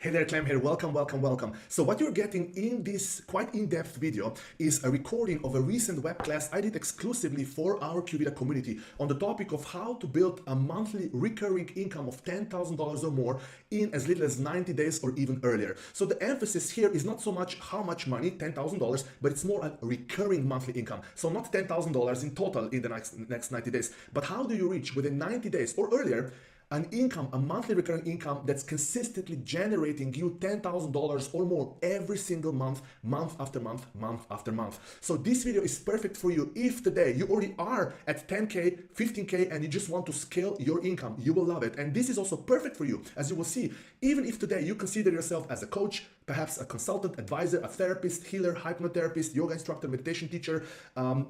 Hey there, Clem here. Welcome. So what you're getting in this quite in-depth video is a recording of a recent web class I did exclusively for our QVita community on the topic of how to build a monthly recurring income of $10,000 or more in as little as 90 days or even earlier. So the emphasis here is not so much how much money, $10,000, but it's more a recurring monthly income. So not $10,000 in total in the next 90 days, but how do you reach within 90 days or earlier an income, a monthly recurring income that's consistently generating you $10,000 or more every single month, month after month, month after month. So this video is perfect for you if today you already are at 10K, 15K, and you just want to scale your income. You will love it. And this is also perfect for you, as you will see, even if today you consider yourself as a coach, perhaps a consultant, advisor, a therapist, healer, hypnotherapist, yoga instructor, meditation teacher,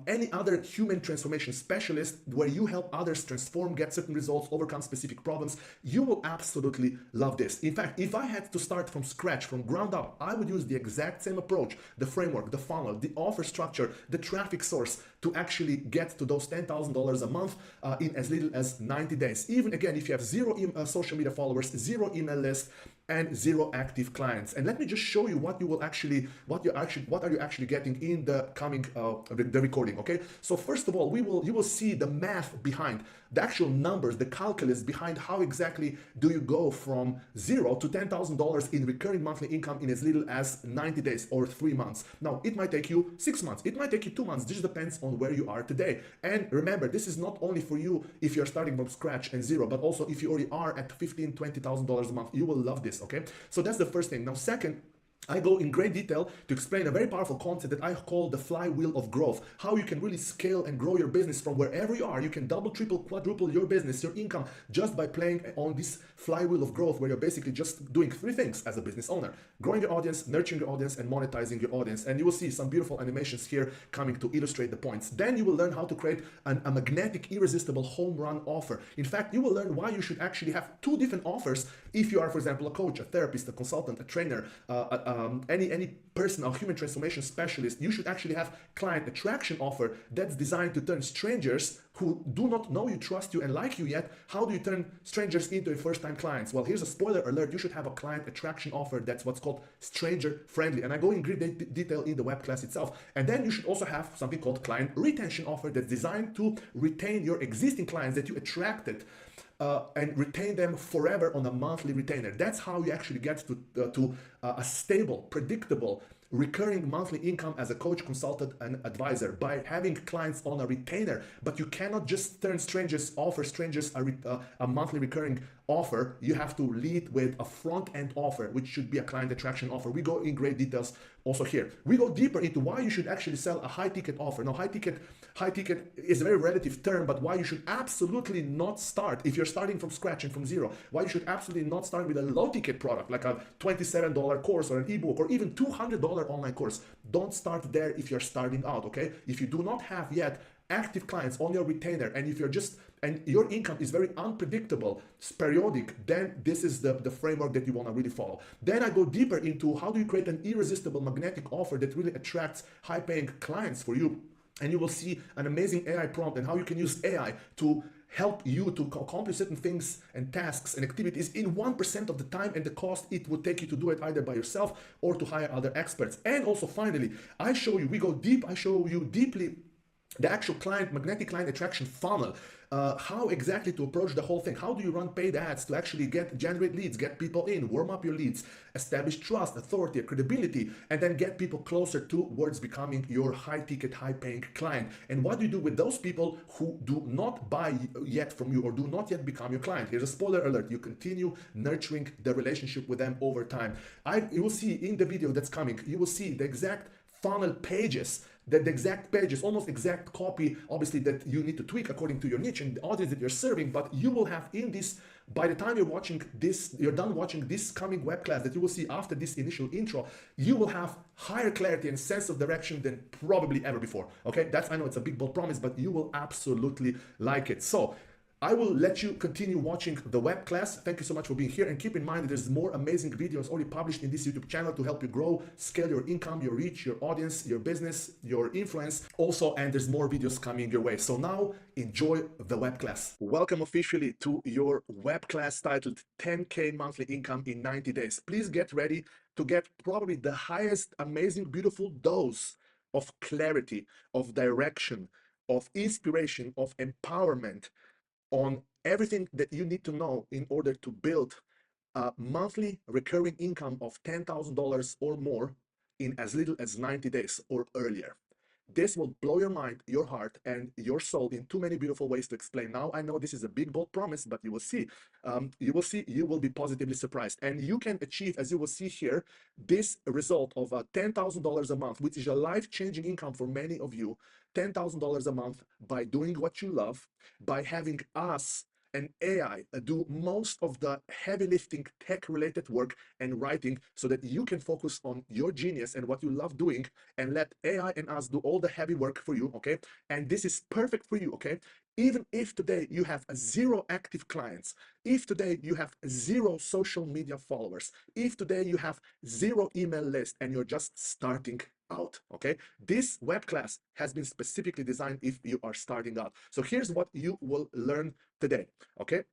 any other human transformation specialist where you help others transform, get certain results, overcome specific problems, you will absolutely love this. In fact, if I had to start from scratch, from ground up, I would use the exact same approach, the framework, the funnel, the offer structure, the traffic source to actually get to those $10,000 a month in as little as 90 days. Even again, if you have zero social media followers, zero email list, and zero active clients. And let me just show you what you will actually, what are you actually getting in the coming the recording. Okay. So first of all, you will see the math behind the actual numbers, the calculus behind how exactly do you go from zero to $10,000 in recurring monthly income in as little as 90 days or 3 months. Now, it might take you 6 months. It might take you 2 months. This depends on where you are today. And remember, this is not only for you if you're starting from scratch and zero, but also if you already are at $15,000, $20,000 a month, you will love this. Okay, so that's the first thing. Now, second, I go in great detail to explain a very powerful concept that I call the flywheel of growth. How you can really scale and grow your business from wherever you are. You can double, triple, quadruple your business, your income, just by playing on this flywheel of growth where you're basically just doing 3 things as a business owner: growing your audience, nurturing your audience, and monetizing your audience. And you will see some beautiful animations here coming to illustrate the points. Then you will learn how to create a magnetic, irresistible home run offer. In fact, you will learn why you should actually have 2 different offers if you are, for example, a coach, a therapist, a consultant, a trainer, any person, a human transformation specialist. You should actually have client attraction offer that's designed to turn strangers who do not know you, trust you, and like you yet. How do you turn strangers into your first-time clients? Well, here's a spoiler alert. You should have a client attraction offer that's what's called stranger friendly. And I go in great detail in the web class itself. And then you should also have something called client retention offer that's designed to retain your existing clients that you attracted and retain them forever on a monthly retainer. That's how you actually get to a stable, predictable, recurring monthly income as a coach, consultant, and advisor by having clients on a retainer. But you cannot just turn strangers, offer strangers a monthly recurring offer. You have to lead with a front-end offer, which should be a client attraction offer. We go in great details also here. We go deeper into why you should actually sell a high-ticket offer. Now, high ticket is a very relative term, but why you should absolutely not start, if you're starting from scratch and from zero, why you should absolutely not start with a low-ticket product like a $27 course or an ebook or even $200 online course. Don't start there if you're starting out, okay? If you do not have yet active clients on your retainer, and if you're just, and your income is very unpredictable, periodic, then this is the framework that you want to really follow. Then I go deeper into how do you create an irresistible magnetic offer that really attracts high-paying clients for you. And you will see an amazing AI prompt and how you can use AI to help you to accomplish certain things and tasks and activities in 1% of the time and the cost it would take you to do it either by yourself or to hire other experts. And also finally, we go deep, I show you deeply the actual magnetic client attraction funnel, how exactly to approach the whole thing. How do you run paid ads to actually generate leads, get people in, warm up your leads, establish trust, authority, credibility, and then get people closer towards becoming your high-ticket, high-paying client. And what do you do with those people who do not buy yet from you or do not yet become your client? Here's a spoiler alert. You continue nurturing the relationship with them over time. You will see in the video that's coming, you will see the exact funnel pages, the exact pages, almost exact copy, obviously, that you need to tweak according to your niche and the audience that you're serving. But you will have in this, by the time you're done watching this coming web class that you will see after this initial intro, you will have higher clarity and sense of direction than probably ever before. Okay, I know it's a big bold promise, but you will absolutely like it. So I will let you continue watching the web class. Thank you so much for being here. And keep in mind that there's more amazing videos already published in this YouTube channel to help you grow, scale your income, your reach, your audience, your business, your influence. Also, and there's more videos coming your way. So now enjoy the web class. Welcome officially to your web class titled 10K monthly income in 90 days. Please get ready to get probably the highest, amazing, beautiful dose of clarity, of direction, of inspiration, of empowerment on everything that you need to know in order to build a monthly recurring income of $10,000 or more in as little as 90 days or earlier. This will blow your mind, your heart, and your soul in too many beautiful ways to explain. Now, I know this is a big, bold promise, but you will see. You will be positively surprised. And you can achieve, as you will see here, this result of $10,000 a month, which is a life-changing income for many of you, $10,000 a month by doing what you love, by having us and AI do most of the heavy lifting, tech-related work and writing so that you can focus on your genius and what you love doing and let AI and us do all the heavy work for you, okay? And this is perfect for you, okay? Even if today you have 0 active clients, if today you have 0 social media followers, if today you have 0 email list and you're just starting out, okay? This web class has been specifically designed if you are starting out. So here's what you will learn today, okay?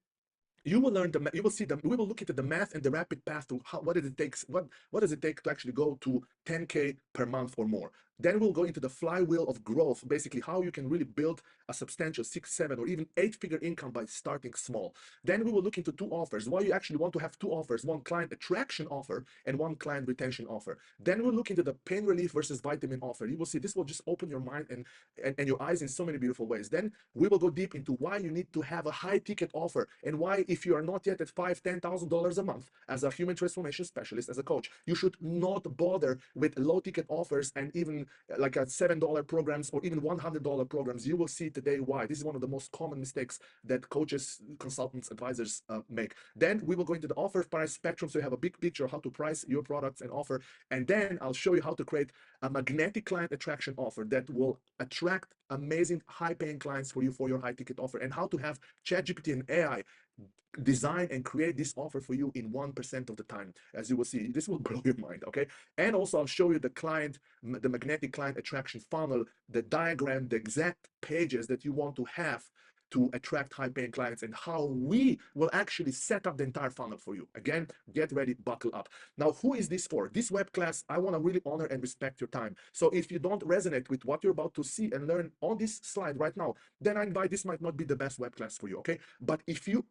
You will learn you will see them. We will look into the math and the rapid path to what does it take to actually go to 10K per month or more. Then we'll go into the flywheel of growth, basically how you can really build a substantial 6, 7, or even 8-figure income by starting small. Then we will look into 2 offers, why you actually want to have 2 offers, one client attraction offer and one client retention offer. Then we'll look into the pain relief versus vitamin offer. You will see this will just open your mind and your eyes in so many beautiful ways. Then we will go deep into why you need to have a high ticket offer and why, if you are not yet at $5,000, $10,000 a month as a human transformation specialist, as a coach, you should not bother with low ticket offers and even like a $7 programs or even $100 programs. You will see today why. This is one of the most common mistakes that coaches, consultants, advisors make. Then we will go into the offer price spectrum so you have a big picture of how to price your products and offer. And then I'll show you how to create a magnetic client attraction offer that will attract amazing high-paying clients for you for your high-ticket offer, and how to have ChatGPT and AI design and create this offer for you in 1% of the time. As you will see, this will blow your mind, okay? And also I'll show you the magnetic client attraction funnel, the diagram, the exact pages that you want to have to attract high-paying clients, and how we will actually set up the entire funnel for you. Again, get ready, buckle up. Now, who is this for? This web class, I want to really honor and respect your time. So if you don't resonate with what you're about to see and learn on this slide right now, then I invite, this might not be the best web class for you, okay? But if you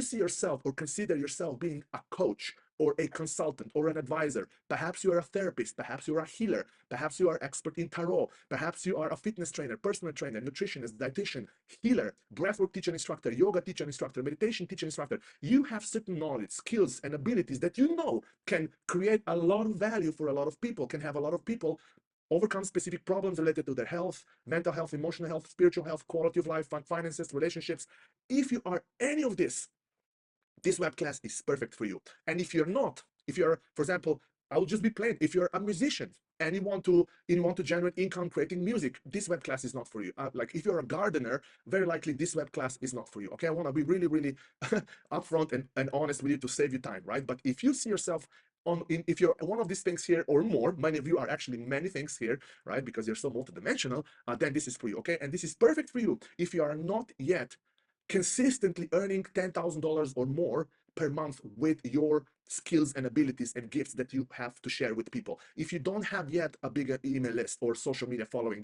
see yourself or consider yourself being a coach or a consultant or an advisor, perhaps you are a therapist, perhaps you are a healer, perhaps you are expert in tarot, perhaps you are a fitness trainer, personal trainer, nutritionist, dietitian, healer, breathwork teacher instructor, yoga teacher instructor, meditation teacher instructor. You have certain knowledge, skills, and abilities that you know can create a lot of value for a lot of people, can have a lot of people overcome specific problems related to their health, mental health, emotional health, spiritual health, quality of life, finances, relationships. If you are any of this web class is perfect for you. And if you're not, if you're, for example, I will just be plain, if you're a musician and you want to generate income creating music, this web class is not for you. Like if you're a gardener, very likely this web class is not for you. Okay, I want to be really, really upfront and honest with you to save you time, right? But if you see yourself if you're one of these things here or more, many of you are actually many things here, right? Because you're so multidimensional, then this is for you, okay? And this is perfect for you if you are not yet consistently earning $10,000 or more per month with your skills and abilities and gifts that you have to share with people. If you don't have yet a bigger email list or social media following,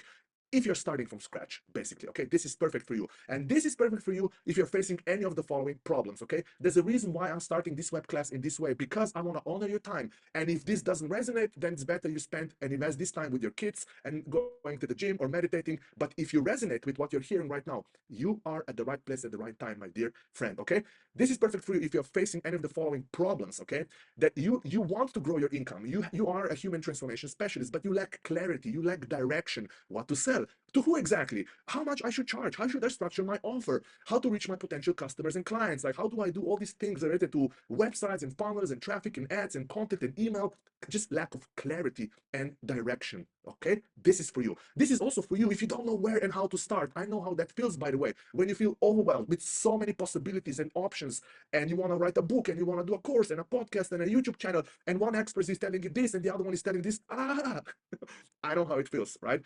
if you're starting from scratch, basically, okay, this is perfect for you. And this is perfect for you if you're facing any of the following problems, okay? There's a reason why I'm starting this web class in this way, because I want to honor your time. And if this doesn't resonate, then it's better you spend and invest this time with your kids and going to the gym or meditating. But if you resonate with what you're hearing right now, you are at the right place at the right time, my dear friend, okay? This is perfect for you if you're facing any of the following problems, okay? That you want to grow your income. You are a human transformation specialist, but you lack clarity, you lack direction, what to sell, sell, to who exactly, how much I should charge, how should I structure my offer, how to reach my potential customers and clients, like how do I do all these things related to websites and funnels and traffic and ads and content and email. Just lack of clarity and direction. Okay, this is for you. This is also for you if you don't know where and how to start. I know how that feels, by the way, when you feel overwhelmed with so many possibilities and options, and you want to write a book and you want to do a course and a podcast and a YouTube channel, and one expert is telling you this and the other one is telling this. I know how it feels, right?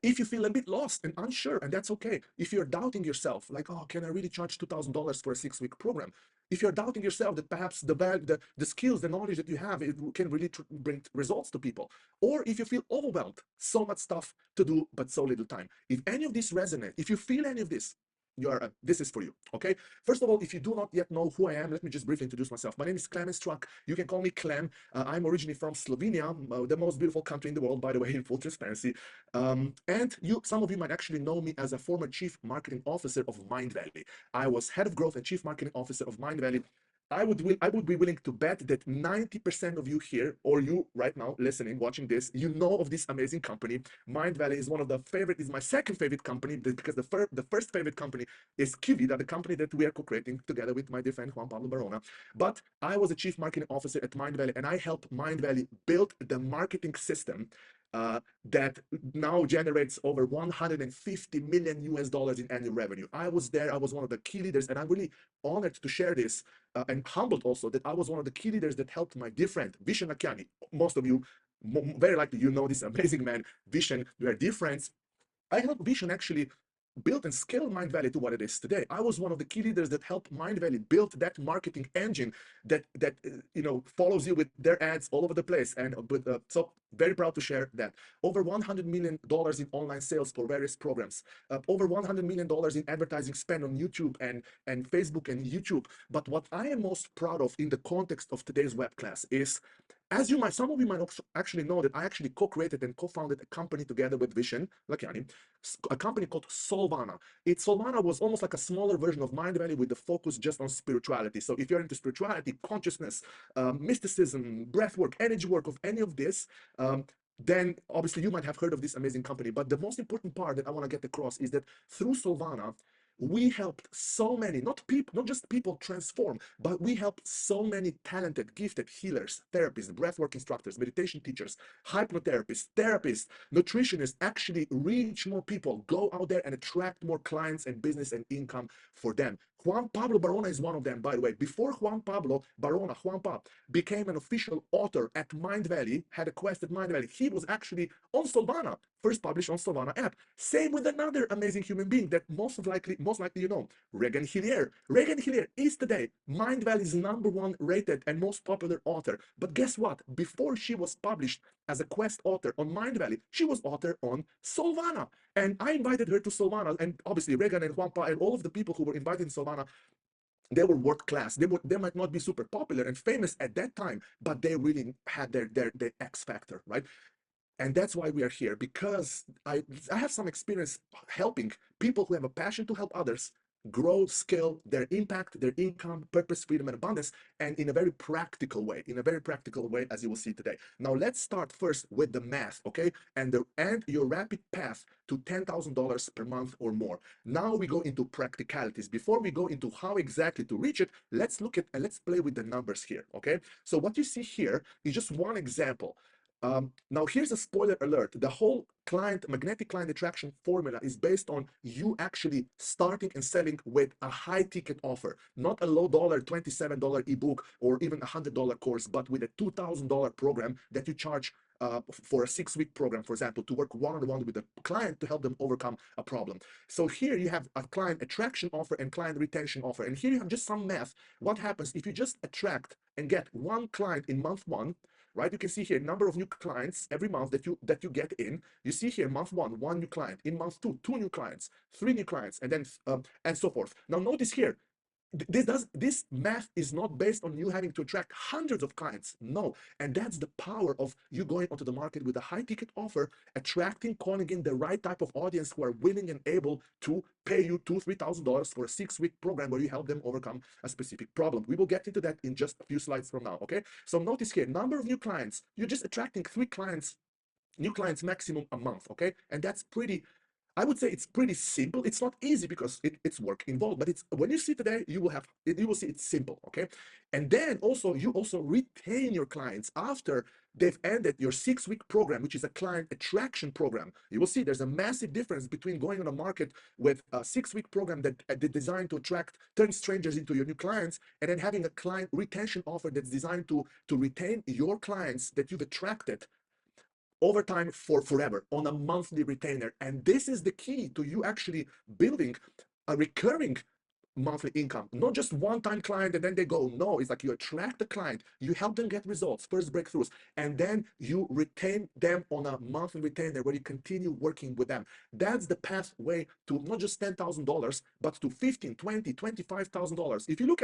If you feel a bit lost and unsure, and that's okay. If you're doubting yourself, like, oh, can I really charge $2,000 for a 6-week program? If you're doubting yourself that perhaps the skills, the knowledge that you have, it can really bring results to people. Or if you feel overwhelmed, so much stuff to do, but so little time. If any of this resonates, if you feel any of this, this is for you. Okay, first of all, if you do not yet know who I am, let me just briefly introduce myself. My name is Klemen Struc. You can call me Clen. I'm originally from Slovenia, the most beautiful country in the world, by the way, in full transparency. And some of you might actually know me as a former chief marketing officer of Mindvalley. I was head of growth and chief marketing officer of Mindvalley. I would be willing to bet that 90% of you here, or you right now listening, watching this, you know of this amazing company. Mindvalley is is my second favorite company, because the first favorite company is Qvida, the company that we are co-creating together with my dear friend Juan Pablo Barona. But I was a chief marketing officer at Mindvalley, and I helped Mindvalley build the marketing system that now generates over 150 million US dollars in annual revenue. I was there, I was one of the key leaders, and I'm really honored to share this and humbled also that I was one of the key leaders that helped my dear friend Vishen Lakiani. Most of you, very likely, you know this amazing man, Vishen. We are dear friends. I helped Vishen actually build and scale Mindvalley to what it is today. I was one of the key leaders that helped Mindvalley build that marketing engine that follows you with their ads all over the place. And so very proud to share that. Over $100 million in online sales for various programs. Over $100 million in advertising spend on YouTube and Facebook and YouTube. But what I am most proud of in the context of today's web class is, some of you might actually know that I actually co-created and co-founded a company together with Vishen Lakiani, a company called Solvana. Solvana was almost like a smaller version of Mindvalley with the focus just on spirituality. So if you're into spirituality, consciousness, mysticism, breathwork, energy work, of any of this, then obviously you might have heard of this amazing company. But the most important part that I want to get across is that through Solvana, we helped so many, not just people transform, but we helped so many talented, gifted healers, therapists, breathwork instructors, meditation teachers, hypnotherapists, therapists, nutritionists actually reach more people, go out there and attract more clients and business and income for them. Juan Pablo Barona is one of them, by the way. Before Juan Pablo Barona, Juan Pab, became an official author at Mindvalley, had a quest at Mindvalley, he was actually on Solvana, first published on Solvana app. Same with another amazing human being that most likely you know, Regan Hillier. Regan Hillier is today Mindvalley's #1 rated and most popular author. But guess what? Before she was published as a quest author on Mindvalley, she was author on Solvana. And I invited her to Solvana, and obviously Regan and Juanpa and all of the people who were invited in Solvana, they were world class. They might not be super popular and famous at that time, but they really had their X factor, right? And that's why we are here, because I have some experience helping people who have a passion to help others grow, scale their impact, their income, purpose, freedom, and abundance, and in a very practical way, as you will see today. Now, let's start first with the math, okay? And your rapid path to $10,000 per month or more. Now we go into practicalities. Before we go into how exactly to reach it, let's play with the numbers here, okay? So what you see here is just one example. Now here's a spoiler alert. The whole magnetic client attraction formula is based on you actually starting and selling with a high ticket offer, not a low dollar $27 ebook or even $100 course, but with a $2,000 program that you charge for a 6-week program, for example, to work one-on-one with a client to help them overcome a problem. So here you have a client attraction offer and client retention offer. And here you have just some math. What happens if you just attract and get one client in month 1, right? You can see here number of new clients every month that you get in. You see here month 1, 1 new client. In month 2, 2 new clients, 3 new clients, and then and so forth. Now notice here, this math is not based on you having to attract hundreds of clients. No. And that's the power of you going onto the market with a high ticket offer, calling in the right type of audience who are willing and able to pay you $2,000-$3,000 for a 6-week program where you help them overcome a specific problem. We will get into that in just a few slides from now. Okay, so notice here, number of new clients. You're just attracting 3 clients new clients maximum a month, okay? And that's pretty, I would say it's pretty simple. It's not easy because it's work involved, but it's when you see today, you will see it's simple, okay? And then also you also retain your clients after they've ended your 6-week program, which is a client attraction program. You will see there's a massive difference between going on a market with a 6-week program that designed to attract, turn strangers into your new clients, and then having a client retention offer that's designed to retain your clients that you've attracted over time for forever on a monthly retainer. And this is the key to you actually building a recurring monthly income, not just one-time client and then they go. No, it's like you attract the client, you help them get results, first breakthroughs, and then you retain them on a monthly retainer where you continue working with them. That's the pathway to not just $10,000 but to 15, 20, $25,000. If you look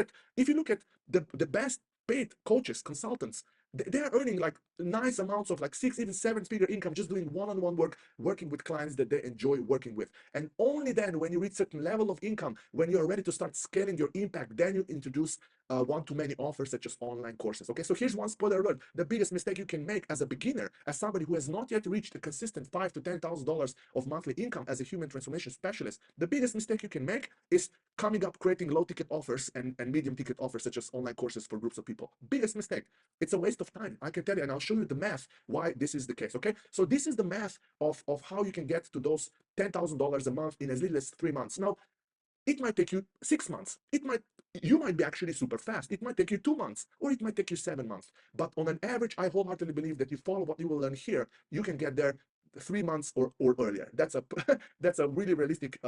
at the best paid coaches, consultants, they are earning like nice amounts of like 6, even 7-figure income just doing one-on-one work, working with clients that they enjoy working with. And only then, when you reach certain level of income, when you're ready to start scaling your impact, then you introduce one-to-many offers such as online courses. Okay, so here's one spoiler alert: the biggest mistake you can make as a beginner, as somebody who has not yet reached a consistent $5,000 to $10,000 of monthly income as a human transformation specialist, the biggest mistake you can make is coming up creating low-ticket offers and medium-ticket offers such as online courses for groups of people. Biggest mistake. It's a waste of time, I can tell you, and I'll show you the math why this is the case. Okay, so this is the math of how you can get to those $10,000 a month in as little as 3 months. Now, it might take you 6 months. You might be actually super fast. It might take you 2 months, or it might take you 7 months. But on an average, I wholeheartedly believe that you follow what you will learn here, you can get there 3 months or earlier. That's a that's a really realistic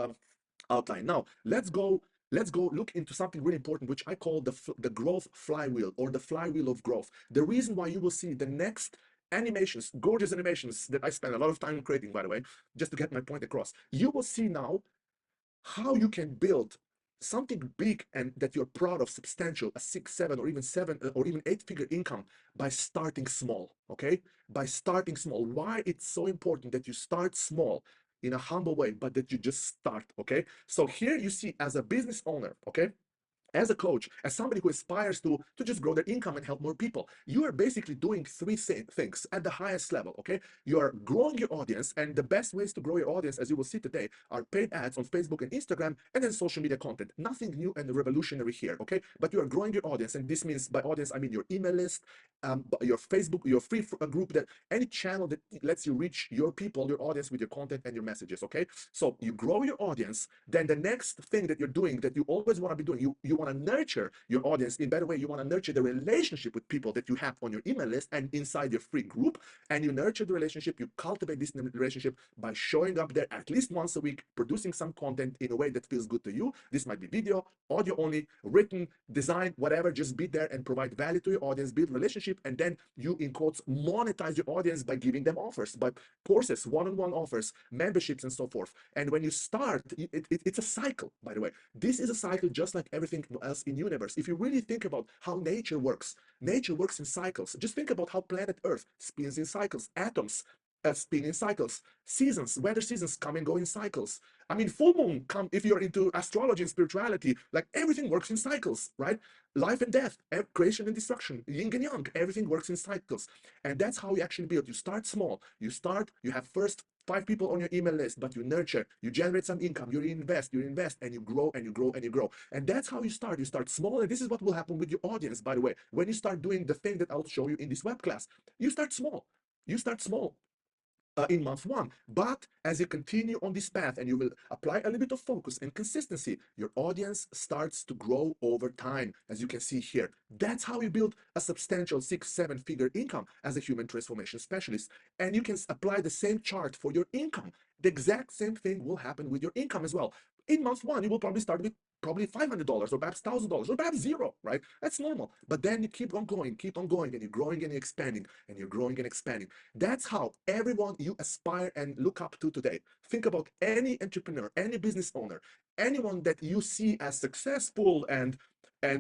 outline. Now, let's go look into something really important, which I call the growth flywheel, or the flywheel of growth. The reason why you will see the next animations, gorgeous animations that I spend a lot of time creating, by the way, just to get my point across. You will see now how you can build something big and that you're proud of, substantial, a 6, 7, or even 7 or even 8-figure income by starting small. Okay, by starting small. Why it's so important that you start small in a humble way, but that you just start. Okay, so here you see, as a business owner, okay, as a coach, as somebody who aspires to just grow their income and help more people, you are basically doing three things at the highest level. Okay, you are growing your audience, and the best ways to grow your audience, as you will see today, are paid ads on Facebook and Instagram, and then social media content. Nothing new and revolutionary here. Okay, but you are growing your audience, and this means, by audience, I mean your email list, your Facebook, your free group, that any channel that lets you reach your people, your audience, with your content and your messages. Okay, so you grow your audience. Then the next thing that you're doing, that you always want to be doing, you want to nurture your audience. In better way, you want to nurture the relationship with people that you have on your email list and inside your free group. And you nurture the relationship, you cultivate this relationship by showing up there at least once a week, producing some content in a way that feels good to you. This might be video, audio only, written, design, whatever. Just be there and provide value to your audience, build relationship, and then you, in quotes, monetize your audience by giving them offers, by courses, one-on-one offers, memberships, and so forth. And when you start, it's a cycle, by the way. This is a cycle just like everything else in universe. If you really think about how nature works in cycles. Just think about how planet Earth spins in cycles. Atoms spin in cycles. Seasons, weather seasons come and go in cycles. I mean, full moon come, if you're into astrology and spirituality, like everything works in cycles, right? Life and death, creation and destruction, yin and yang, everything works in cycles. And that's how you actually build. You start small. You have first 5 people on your email list, but you nurture, you generate some income, you invest, and you grow and you grow and you grow. And that's how you start. You start small, and this is what will happen with your audience, by the way. When you start doing the thing that I'll show you in this web class, you start small. You start small. In month 1, but as you continue on this path and you will apply a little bit of focus and consistency, your audience starts to grow over time, as you can see here. That's how you build a substantial 6, 7-figure income as a human transformation specialist. And you can apply the same chart for your income. The exact same thing will happen with your income as well. In month 1, you will probably start with $500 or perhaps $1,000 or perhaps zero, right? That's normal. But then you keep on going, and you're growing and you're expanding, and you're growing and expanding. That's how everyone you aspire and look up to today. Think about any entrepreneur, any business owner, anyone that you see as successful and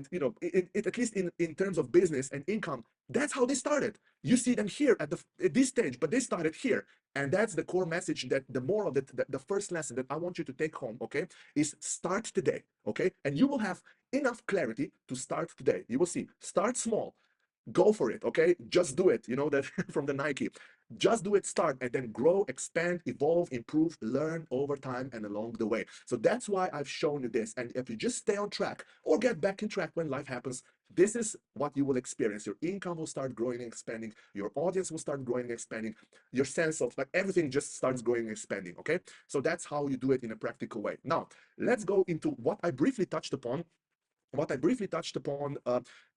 you know, at least in terms of business and income. That's how they started. You see them here at this stage, but they started here. And that's the core message, that the moral, that the first lesson that I want you to take home, okay, is start today, okay? And you will have enough clarity to start today. You will see, start small. go for it, okay? Just do it. You know that from the Nike. Just do it, start, and then grow, expand, evolve, improve, learn over time and along the way. So that's why I've shown you this. And if you just stay on track or get back in track when life happens, this is what you will experience. Your income will start growing and expanding. Your audience will start growing and expanding. Your sense of like everything just starts growing and expanding, okay? So that's how you do it in a practical way. Now, let's go into what I briefly touched upon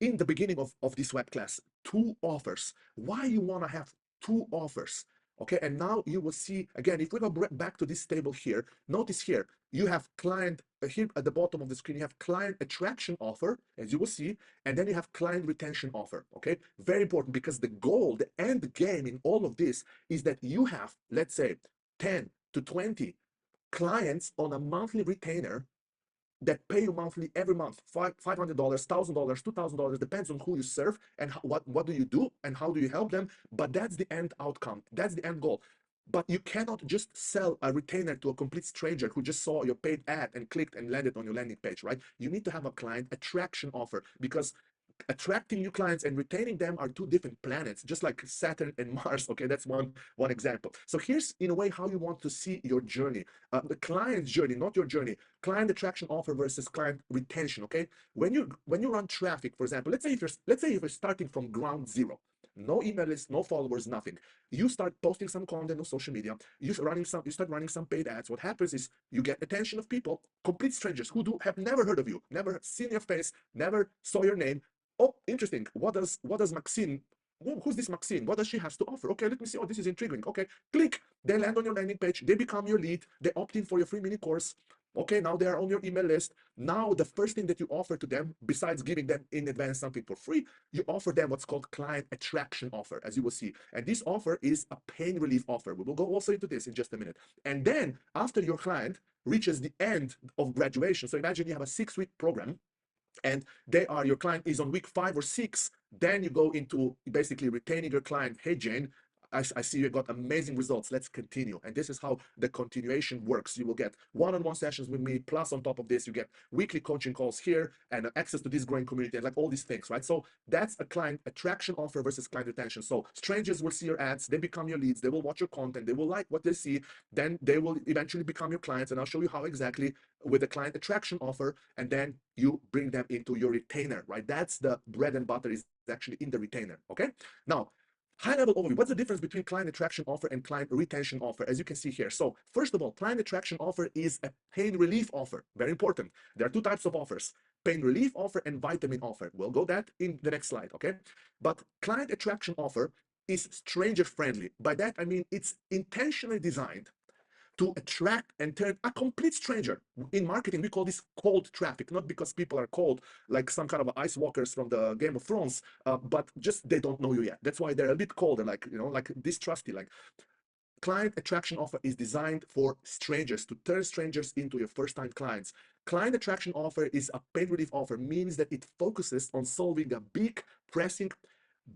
in the beginning of this web class. Two offers. Why you want to have two offers? Okay, and now you will see again, if we go back to this table here, notice here, you have client, here at the bottom of the screen, you have client attraction offer, as you will see, and then you have client retention offer, okay? Very important, because the goal, the end game in all of this is that you have, let's say, 10 to 20 clients on a monthly retainer that pay you monthly every month, $500, $1,000, $2,000, depends on who you serve and what do you do and how do you help them. But that's the end outcome. That's the end goal. But you cannot just sell a retainer to a complete stranger who just saw your paid ad and clicked and landed on your landing page, right? You need to have a client attraction offer, because attracting new clients and retaining them are two different planets, just like Saturn and Mars. Okay, that's one example. So here's in a way how you want to see your journey, the client's journey, not your journey. Client attraction offer versus client retention. Okay, when you run traffic, for example, let's say if you're starting from ground zero, no email list, no followers, nothing. You start posting some content on social media. You start running some paid ads. What happens is you get attention of people, complete strangers who have never heard of you, never seen your face, never saw your name. Oh, interesting. What does Maxine? Who's this Maxine? What does she has to offer? Okay, let me see. Oh, this is intriguing. Okay, click. They land on your landing page. They become your lead. They opt in for your free mini course. Okay, now they are on your email list. Now the first thing that you offer to them, besides giving them in advance something for free, you offer them what's called client attraction offer, as you will see. And this offer is a pain relief offer. We will go also into this in just a minute. And then after your client reaches the end of graduation, so imagine you have a 6-week program and your client is on week 5 or 6, then you go into basically retaining your client. Hey Jane, I see you got amazing results, let's continue. And this is how the continuation works. You will get one-on-one sessions with me, plus on top of this you get weekly coaching calls here and access to this growing community and like all these things, right? So that's a client attraction offer versus client retention. So strangers will see your ads, they become your leads, they will watch your content, they will like what they see, then they will eventually become your clients. And I'll show you how exactly with the client attraction offer, and then you bring them into your retainer, right? That's the bread and butter, is actually in the retainer. Okay, now high level overview. What's the difference between client attraction offer and client retention offer? As you can see here, so first of all, client attraction offer is a pain relief offer. Very important. There are two types of offers: pain relief offer and vitamin offer. We'll go that in the next slide. Okay, but client attraction offer is stranger friendly. By that I mean it's intentionally designed to attract and turn a complete stranger. In marketing, we call this cold traffic, not because people are cold, like some kind of ice walkers from the Game of Thrones, but just they don't know you yet. That's why they're a bit colder, like, like distrusty. Like, client attraction offer is designed for strangers, to turn strangers into your first-time clients. Client attraction offer is a pain relief offer, means that it focuses on solving a big, pressing,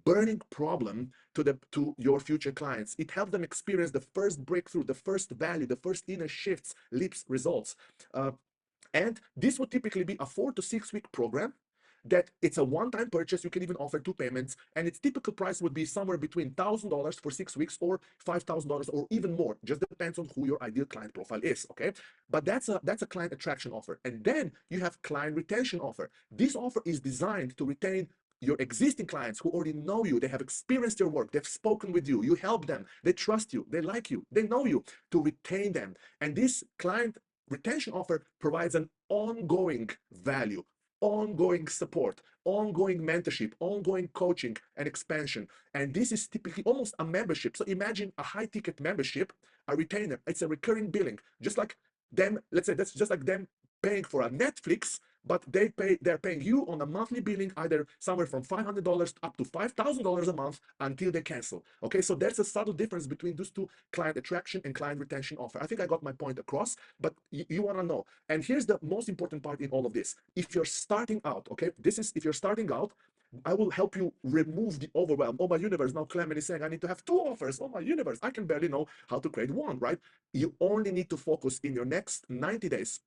burning problem to your future clients. It helps them experience the first breakthrough, the first value, the first inner shifts, leaps, results. And this would typically be a 4 to 6 week program that it's a one-time purchase. You can even offer 2 payments, and its typical price would be somewhere between $1,000 for 6 weeks or $5,000 or even more. Just depends on who your ideal client profile is. Okay, but that's a client attraction offer. And then you have client retention offer. This offer is designed to retain your existing clients who already know you. They have experienced your work, they've spoken with you, you help them, they trust you, they like you, they know you, to retain them. And this client retention offer provides an ongoing value, ongoing support, ongoing mentorship, ongoing coaching and expansion. And this is typically almost a membership. So imagine a high ticket membership, a retainer. It's a recurring billing, just like them. Let's say that's just like them paying for a Netflix, but they're paying you on a monthly billing, either somewhere from $500 up to $5,000 a month until they cancel. Okay, so there's a subtle difference between those two, client attraction and client retention offer. I think I got my point across, but you want to know. And here's the most important part in all of this. If you're starting out, okay, if you're starting out, I will help you remove the overwhelm. Oh my universe, now Klemen is saying I need to have 2 offers. Oh my universe, I can barely know how to create one, right? You only need to focus in your next 90 days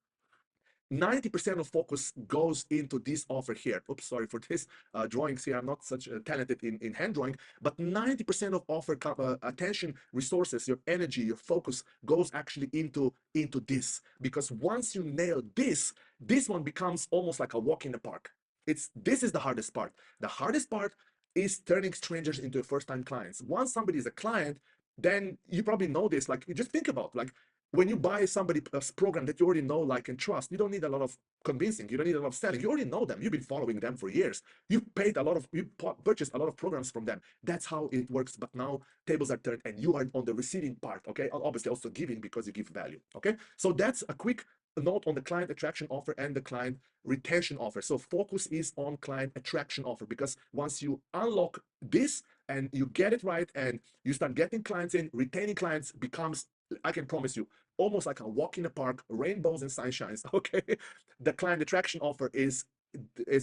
90% of focus goes into this offer here. Oops, sorry for this drawings here. I'm not such talented in hand drawing, but 90% of offer attention, resources, your energy, your focus goes actually into this. Because once you nail this one becomes almost like a walk in the park. This is the hardest part. The hardest part is turning strangers into first-time clients. Once somebody is a client, then you probably know this. Like, you just think about, like, when you buy somebody a program that you already know, like, and trust, you don't need a lot of convincing. You don't need a lot of selling. You already know them. You've been following them for years. You purchased a lot of programs from them. That's how it works. But now tables are turned and you are on the receiving part. Okay. Obviously also giving because you give value. Okay. So that's a quick note on the client attraction offer and the client retention offer. So focus is on client attraction offer, because once you unlock this and you get it right and you start getting clients in, retaining clients becomes, I can promise you, almost like a walk in the park, rainbows and sunshines. Okay. The client attraction offer is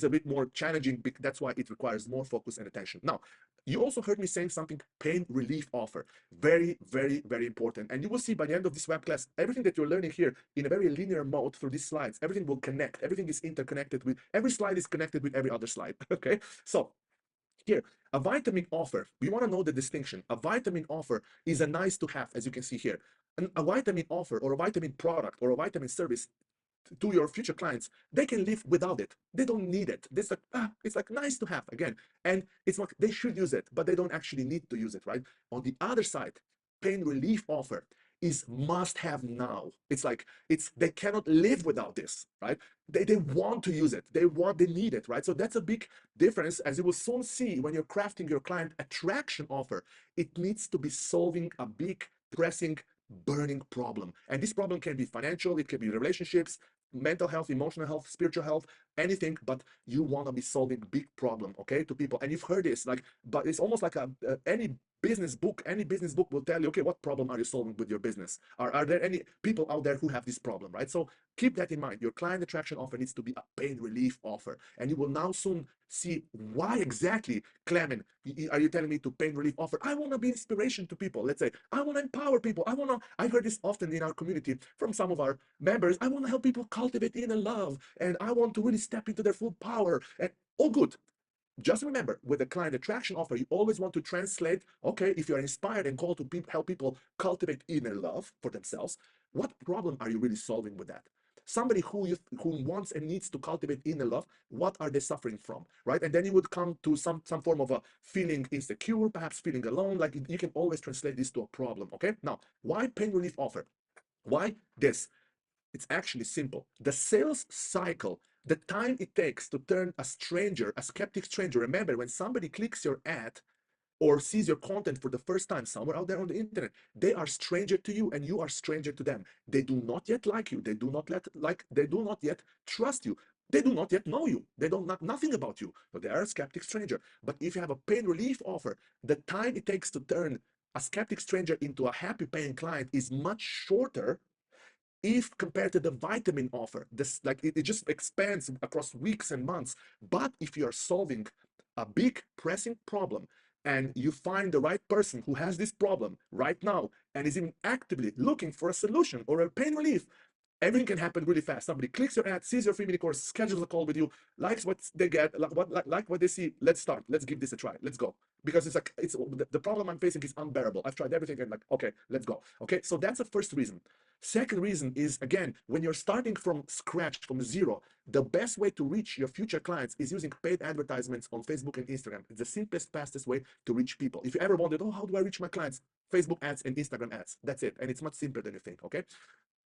a bit more challenging. That's why it requires more focus and attention. Now, you also heard me saying something, pain relief offer. Very, very, very important. And you will see by the end of this web class, everything that you're learning here in a very linear mode through these slides, everything will connect. Everything is interconnected with, every slide is connected with every other slide. Okay. So here, a vitamin offer, we want to know the distinction. A vitamin offer is a nice to have, as you can see here. And a vitamin offer or a vitamin product or a vitamin service to your future clients, they can live without it. They don't need it. It's like nice to have again. And it's like they should use it, but they don't actually need to use it, right? On the other side, pain relief offer is must have now. It's like they cannot live without this, right? They want to use it. They need it, right? So that's a big difference, as you will soon see when you're crafting your client attraction offer. It needs to be solving a big pressing burning problem. And this problem can be financial, it can be relationships, mental health, emotional health, spiritual health, anything, but you want to be solving big problem, okay, to people. And you've heard this, like, but it's almost like any business book will tell you, okay, what problem are you solving with your business? Are there any people out there who have this problem, right? So keep that in mind. Your client attraction offer needs to be a pain relief offer. And you will now soon see why exactly, Klemen, are you telling me to pain relief offer? I want to be inspiration to people. Let's say, I want to empower people. I heard this often in our community from some of our members. I want to help people cultivate inner love. And I want to really step into their full power. And all good. Just remember, with the client attraction offer, you always want to translate, okay, if you're inspired and called to help people cultivate inner love for themselves, what problem are you really solving with that? Somebody who wants and needs to cultivate inner love, what are they suffering from, right? And then you would come to some form of a feeling insecure, perhaps feeling alone. Like, you can always translate this to a problem, okay? Now, why pain relief offer? Why this? It's actually simple. The sales cycle, the time it takes to turn a stranger, a skeptic stranger, remember, when somebody clicks your ad or sees your content for the first time somewhere out there on the internet, they are stranger to you and you are stranger to them. They do not yet like you. They do not yet trust you. They do not yet know you. They don't know nothing about you. So they are a skeptic stranger. But if you have a pain relief offer, the time it takes to turn a skeptic stranger into a happy paying client is much shorter if compared to the vitamin offer. This, like, it just expands across weeks and months. But if you are solving a big pressing problem and you find the right person who has this problem right now and is even actively looking for a solution or a pain relief, everything can happen really fast. Somebody clicks your ad, sees your free mini course, schedules a call with you, likes what they get, like what they see. Let's start. Let's give this a try. Let's go. Because it's like, the problem I'm facing is unbearable. I've tried everything and, like, okay, let's go. Okay, so that's the first reason. Second reason is, again, when you're starting from scratch, from zero, the best way to reach your future clients is using paid advertisements on Facebook and Instagram. It's the simplest, fastest way to reach people. If you ever wondered, oh, how do I reach my clients? Facebook ads and Instagram ads. That's it. And it's much simpler than you think, okay?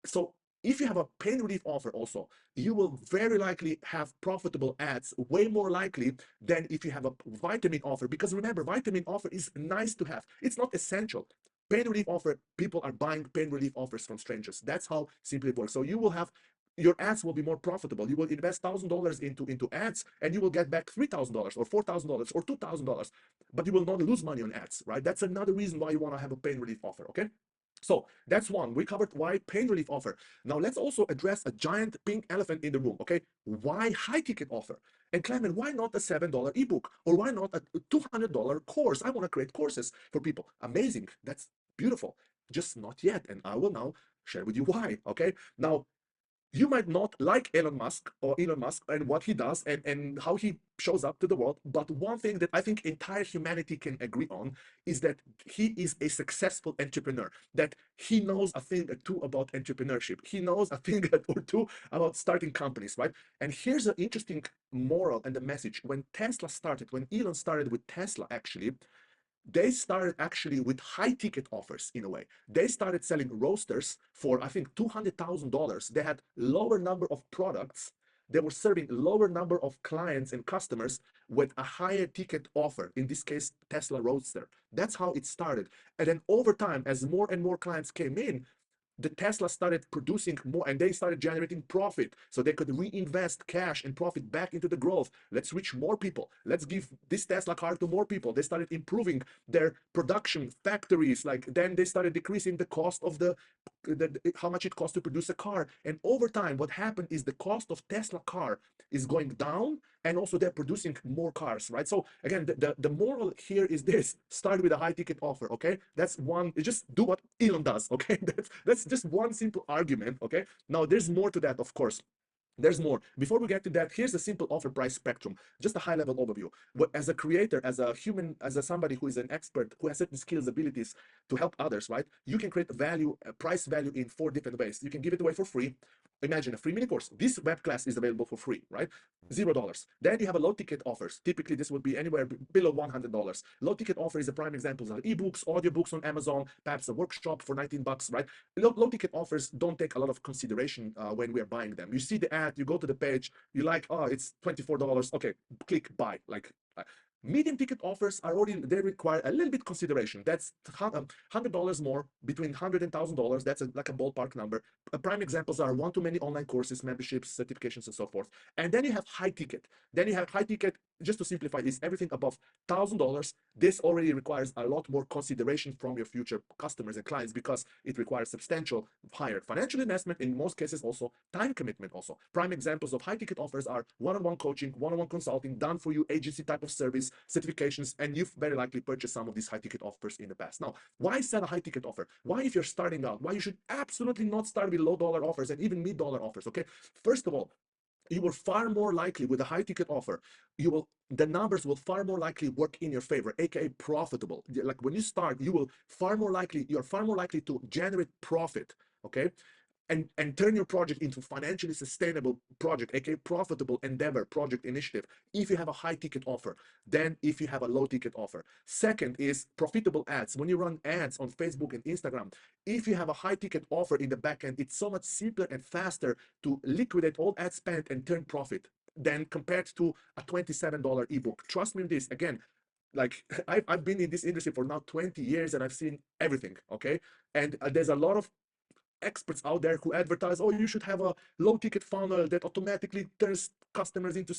So if you have a pain relief offer also, you will very likely have profitable ads, way more likely than if you have a vitamin offer. Because remember, vitamin offer is nice to have. It's not essential. Pain relief offer, people are buying pain relief offers from strangers. That's how simply it works. So you will have, your ads will be more profitable. You will invest $1,000 into ads and you will get back $3,000 or $4,000 or $2,000, but you will not lose money on ads, right? That's another reason why you want to have a pain relief offer, okay? So that's one. We covered why pain relief offer. Now let's also address a giant pink elephant in the room, okay? Why high ticket offer? And Klemen, why not a $7 ebook? Or why not a $200 course? I want to create courses for people. Amazing. That's beautiful. Just not yet. And I will now share with you why, okay? Now, You might not like Elon Musk and what he does and how he shows up to the world. But one thing that I think entire humanity can agree on is that he is a successful entrepreneur, that he knows a thing or two about entrepreneurship. He knows a thing or two about starting companies, right? And here's an interesting moral and the message. When Tesla started, when Elon started with Tesla, actually, they started actually with high ticket offers in a way. They started selling roasters for I think $200,000. They had lower number of products. They were serving lower number of clients and customers with a higher ticket offer. In this case, Tesla Roadster. That's how it started. And then over time, as more and more clients came in, the Tesla started producing more and they started generating profit so they could reinvest cash and profit back into the growth. Let's reach more people. Let's give this Tesla car to more people. They started improving their production factories. Like then they started decreasing the cost of how much it costs to produce a car. And over time, what happened is the cost of Tesla car is going down, and also they're producing more cars, right? So again, the moral here is this: start with a high ticket offer. Okay, that's one. Just do what Elon does. Okay, that's just one simple argument. Okay, now there's more to that, of course. There's more. Before we get to that, here's a simple offer price spectrum, just a high level overview. But as a creator, as a human, as a somebody who is an expert, who has certain skills, abilities to help others, right? You can create value, price value in 4 different ways. You can give it away for free. Imagine a free mini course. This web class is available for free, right? $0. Then you have a low ticket offers. Typically, this would be anywhere below $100. Low ticket offer is a prime example of ebooks, audiobooks on Amazon, perhaps a workshop for $19, right? Low ticket offers don't take a lot of consideration when we're buying them. You see the ad, you go to the page, you like, oh, it's $24. Okay, click buy. Like medium ticket offers are already, they require a little bit consideration. That's $100 more, between $100 and $1,000. That's like a ballpark number. Prime examples are one-to-many online courses, memberships, certifications, and so forth. And then you have high ticket. Then you have high ticket, just to simplify, is everything above $1,000. This already requires a lot more consideration from your future customers and clients because it requires substantial higher financial investment, in most cases also time commitment also. Prime examples of high ticket offers are one-on-one coaching, one-on-one consulting, done for you agency type of service, certifications, and you've very likely purchased some of these high ticket offers in the past. Now, why set a high ticket offer? Why, if you're starting out, why you should absolutely not start with low dollar offers and even mid dollar offers? Okay, first of all, you will far more likely with a high ticket offer, the numbers will far more likely work in your favor, aka profitable. Like when you start, you're far more likely to generate profit. Okay, and turn your project into financially sustainable project, aka profitable endeavor, project, initiative, if you have a high ticket offer than if you have a low ticket offer. Second is profitable ads. When you run ads on Facebook and Instagram, if you have a high ticket offer in the back end, it's so much simpler and faster to liquidate all ad spend and turn profit than compared to a $27 ebook. Trust me in this. Again, like I've been in this industry for now 20 years and I've seen everything. Okay, and there's a lot of experts out there who advertise, oh, you should have a low ticket funnel that automatically turns customers into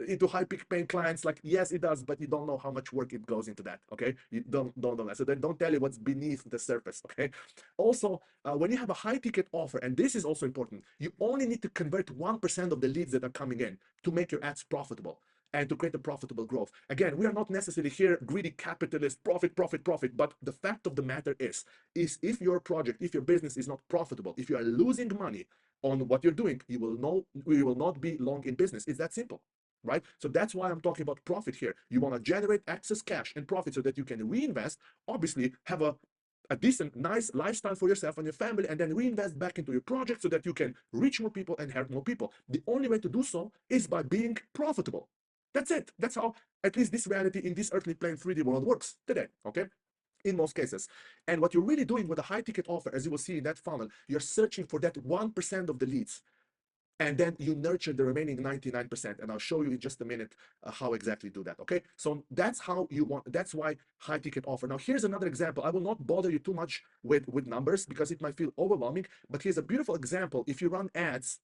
into high peak paying clients. Like, yes, it does, but you don't know how much work it goes into that. Okay, you don't know that. So then don't tell you what's beneath the surface. Okay, also when you have a high ticket offer, and this is also important, you only need to convert 1% of the leads that are coming in to make your ads profitable and to create a profitable growth. Again, we are not necessarily here greedy capitalists, profit, profit, profit. But the fact of the matter is if your project, if your business is not profitable, if you are losing money on what you're doing, you will not be long in business. It's that simple, right? So that's why I'm talking about profit here. You want to generate excess cash and profit so that you can reinvest, obviously have a decent, nice lifestyle for yourself and your family, and then reinvest back into your project so that you can reach more people and help more people. The only way to do so is by being profitable. That's it. That's how, at least this reality in this earthly plane 3D world works today, okay? In most cases. And what you're really doing with a high ticket offer, as you will see in that funnel, you're searching for that 1% of the leads. And then you nurture the remaining 99%. And I'll show you in just a minute how exactly do that, okay? So that's how you want, that's why high ticket offer. Now, here's another example. I will not bother you too much with numbers because it might feel overwhelming, but here's a beautiful example. If you run ads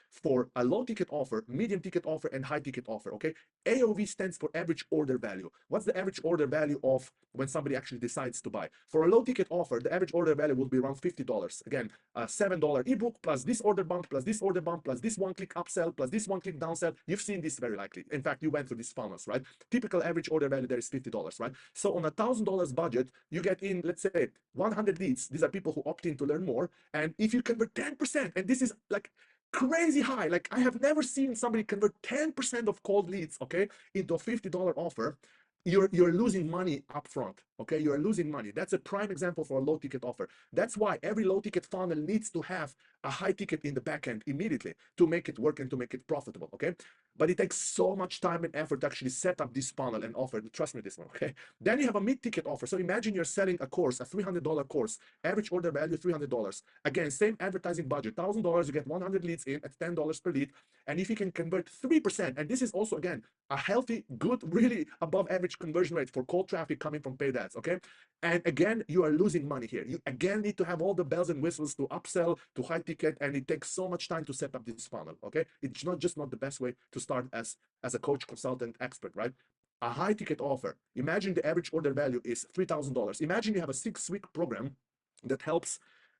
for a low ticket offer, medium ticket offer, and high ticket offer. Okay, AOV stands for average order value. What's the average order value of when somebody actually decides to buy? For a low ticket offer, the average order value will be around $50. Again, a $7 ebook plus this order bump plus this order bump plus this one-click upsell plus this one-click downsell. You've seen this very likely. In fact, you went through these funnels, right? Typical average order value there is $50, right? So on a $1,000 budget, you get in, let's say, 100 leads. These are people who opt in to learn more. And if you convert 10%, and this is like crazy high, like I have never seen somebody convert 10% of cold leads, okay, into a $50 offer. You're losing money up front, okay? You're losing money. That's a prime example for a low ticket offer. That's why every low ticket funnel needs to have a high ticket in the back end immediately to make it work and to make it profitable, okay? But it takes so much time and effort to actually set up this funnel and offer. Trust me, this one, okay? Then you have a mid-ticket offer. So imagine you're selling a course, a $300 course, average order value $300. Again, same advertising budget, $1,000, you get 100 leads in at $10 per lead. And if you can convert 3%, and this is also, again, a healthy, good, really above average conversion rate for cold traffic coming from paid ads, okay? And again, you are losing money here. You again need to have all the bells and whistles to upsell to high ticket, and it takes so much time to set up this funnel, okay? It's not the best way to start as a coach, consultant, expert, right? A high ticket offer. Imagine the average order value is $3,000. Imagine you have a 6-week program that helps,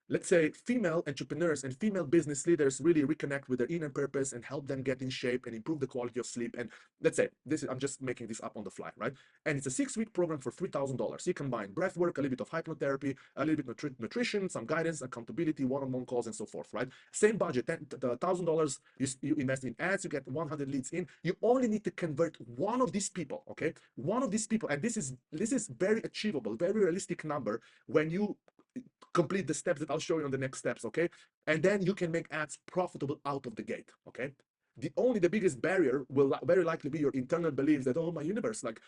let's say, female entrepreneurs and female business leaders really reconnect with their inner purpose and help them get in shape and improve the quality of sleep. And let's say I'm just making this up on the fly, right? And it's a 6-week program for $3,000. You combine breath work, a little bit of hypnotherapy, a little bit of nutrition, some guidance, accountability, one-on-one calls, and so forth, right? Same budget, $1,000. You invest in ads, you get 100 leads in. You only need to convert one of these people, okay? One of these people, and this is very achievable, very realistic number when you complete the steps that I'll show you on the next steps, okay? And then you can make ads profitable out of the gate, okay? The biggest barrier will very likely be your internal beliefs that, oh, my universe, like,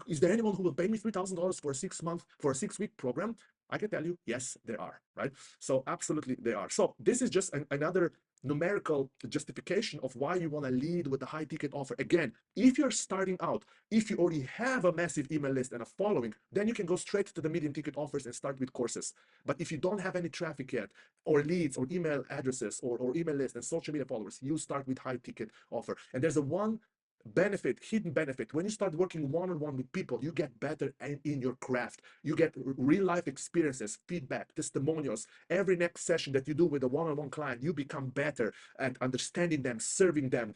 is there anyone who will pay me $3,000 for a 6-week program? I can tell you, yes, there are, right? So absolutely there are. So this is just another numerical justification of why you want to lead with a high ticket offer. Again, if you're starting out, if you already have a massive email list and a following, then you can go straight to the medium ticket offers and start with courses. But if you don't have any traffic yet, or leads, or email addresses, or email list and social media followers, you start with high ticket offer. And there's a hidden benefit. When you start working one-on-one with people, you get better in your craft. You get real life experiences, feedback, testimonials. Every next session that you do with a one-on-one client, you become better at understanding them, serving them.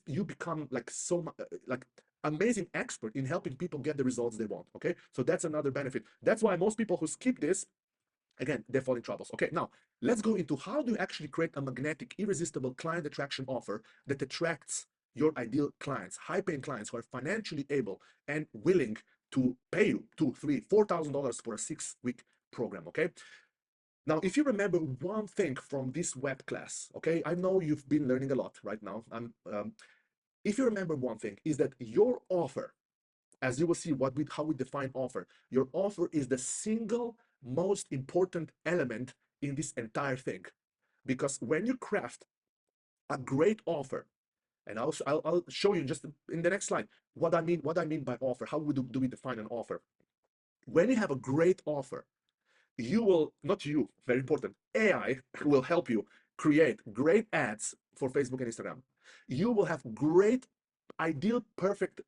You become like like amazing expert in helping people get the results they want. Okay, so that's another benefit. That's why most people who skip this, again, they fall in troubles. Okay, now let's go into how do you actually create a magnetic, irresistible client attraction offer that attracts your ideal clients, high-paying clients who are financially able and willing to pay you $2,000, $3,000, $4,000 for a 6-week program. Okay. Now, if you remember one thing from this web class, okay, I know you've been learning a lot right now. If you remember one thing, is that your offer, as you will see how we define offer, your offer is the single most important element in this entire thing. Because when you craft a great offer, and I'll show you just in the next slide what I mean by offer. How do we define an offer? When you have a great offer, very important, AI will help you create great ads for Facebook and Instagram. You will have great, ideal, perfect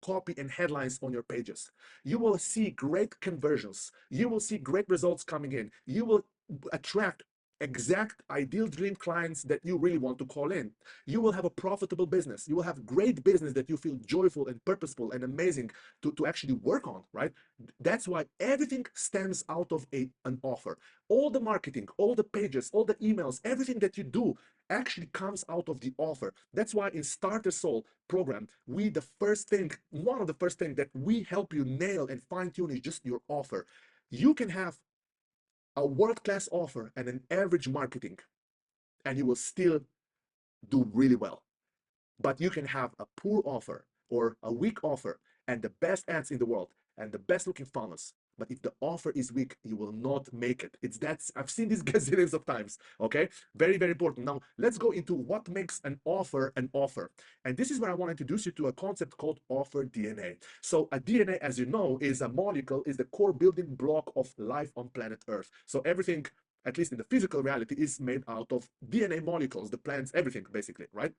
copy and headlines on your pages. You will see great conversions. You will see great results coming in. You will attract exact ideal dream clients that you really want to call in. You will have a profitable business. You will have great business that you feel joyful and purposeful and amazing to actually work on, right? That's why everything stems out of an offer. All the marketing, all the pages, all the emails, everything that you do actually comes out of the offer. That's why in Starter Soul program, one of the first things that we help you nail and fine tune is just your offer. You can have a world-class offer and an average marketing, and you will still do really well. But you can have a poor offer or a weak offer and the best ads in the world and the best looking funnels. But if the offer is weak, you will not make it. I've seen this gazillions of times. Okay, very, very important. Now let's go into what makes an offer an offer. And this is where I want to introduce you to a concept called offer DNA. So a DNA, as you know, is a molecule, is the core building block of life on planet Earth. So everything at least in the physical reality, is made out of DNA molecules, the plants, everything basically, right?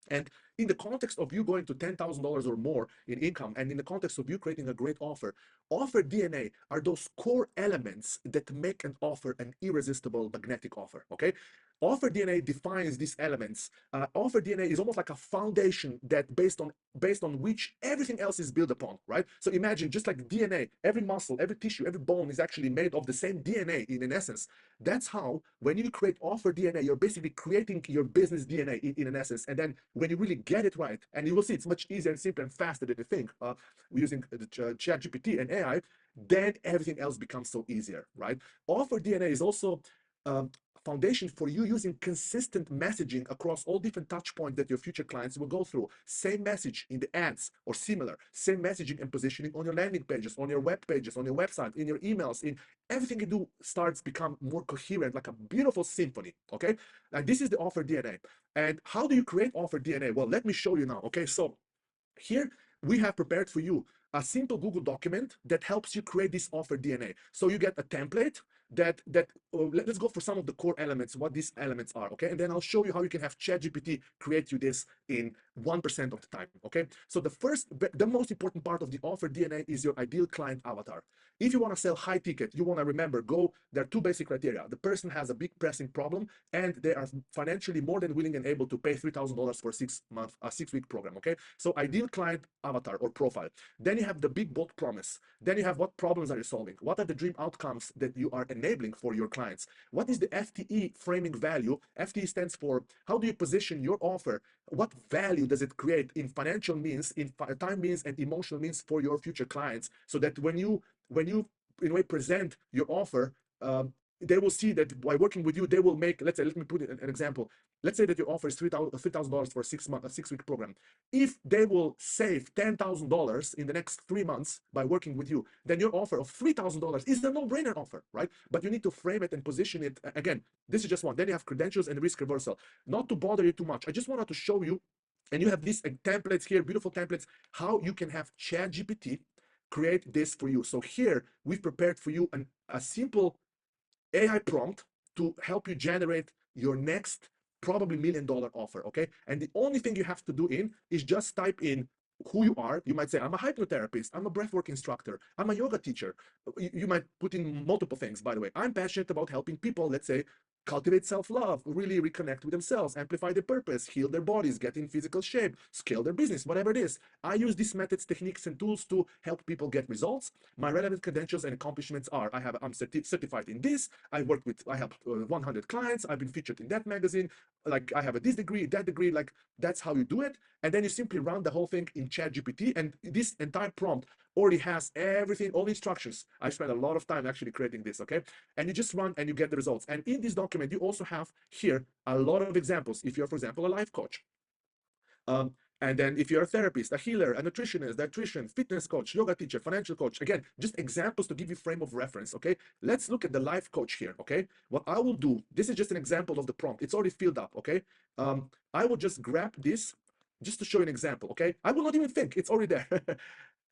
And in the context of you going to $10,000 or more in income, and in the context of you creating a great offer, offer DNA are those core elements that make an offer an irresistible magnetic offer, okay? Offer DNA defines these elements. Offer DNA is almost like a foundation that based on which everything else is built upon, right? So imagine just like DNA, every muscle, every tissue, every bone is actually made of the same DNA in essence. That's how when you create offer DNA, you're basically creating your business DNA in an essence. And then when you really get it right, and you will see it's much easier and simpler and faster than you think, using the ChatGPT and AI, then everything else becomes so easier, right? Offer DNA is also foundation for you using consistent messaging across all different touch points that your future clients will go through. Same message in the ads or similar, same messaging and positioning on your landing pages, on your web pages, on your website, in your emails, in everything you do starts become more coherent, like a beautiful symphony, okay? And this is the offer DNA. And how do you create offer DNA? Well, let me show you now, okay? So here we have prepared for you a simple Google document that helps you create this offer DNA. So you get a template let's go for some of the core elements, what these elements are, okay? And then I'll show you how you can have ChatGPT create you this in 1% of the time, okay? So the most important part of the offer DNA is your ideal client avatar. If you want to sell high ticket, you want to remember, there are two basic criteria. The person has a big pressing problem and they are financially more than willing and able to pay $3,000 for a 6-week program, okay? So ideal client avatar or profile. Then you have the big bold promise. Then you have what problems are you solving? What are the dream outcomes that you are enabling for your clients? What is the FTE framing value? FTE stands for how do you position your offer? What value does it create in financial means, in time means, and emotional means for your future clients? So that when you in a way present your offer, they will see that by working with you, they will make, let's say, let me put an example. Let's say that your offer is $3,000 for a 6-week program. If they will save $10,000 in the next 3 months by working with you, then your offer of $3,000 is a no-brainer offer, right? But you need to frame it and position it. Again, this is just one. Then you have credentials and risk reversal. Not to bother you too much. I just wanted to show you, and you have these templates here, beautiful templates, how you can have ChatGPT create this for you. So here we've prepared for you a simple AI prompt to help you generate your next probably $1 million offer, okay? And the only thing you have to do is just type in who you are. You might say, I'm a hypnotherapist, I'm a breathwork instructor, I'm a yoga teacher. You might put in multiple things, by the way. I'm passionate about helping people, let's say, cultivate self-love, really reconnect with themselves, amplify their purpose, heal their bodies, get in physical shape, scale their business, whatever it is. I use these methods, techniques, and tools to help people get results. My relevant credentials and accomplishments are, I'm certified in this, I helped 100 clients, I've been featured in that magazine, like I have this degree, that degree, like that's how you do it. And then you simply run the whole thing in ChatGPT, and this entire prompt already has everything, all the instructions. I spent a lot of time actually creating this, okay? And you just run and you get the results. And in this document, you also have here a lot of examples. If you're, for example, a life coach, and then if you're a therapist, a healer, a nutritionist, dietitian, fitness coach, yoga teacher, financial coach, again, just examples to give you frame of reference, okay? Let's look at the life coach here, okay? What I will do, this is just an example of the prompt. It's already filled up, okay? I will just grab this just to show you an example, okay? I will not even think, it's already there.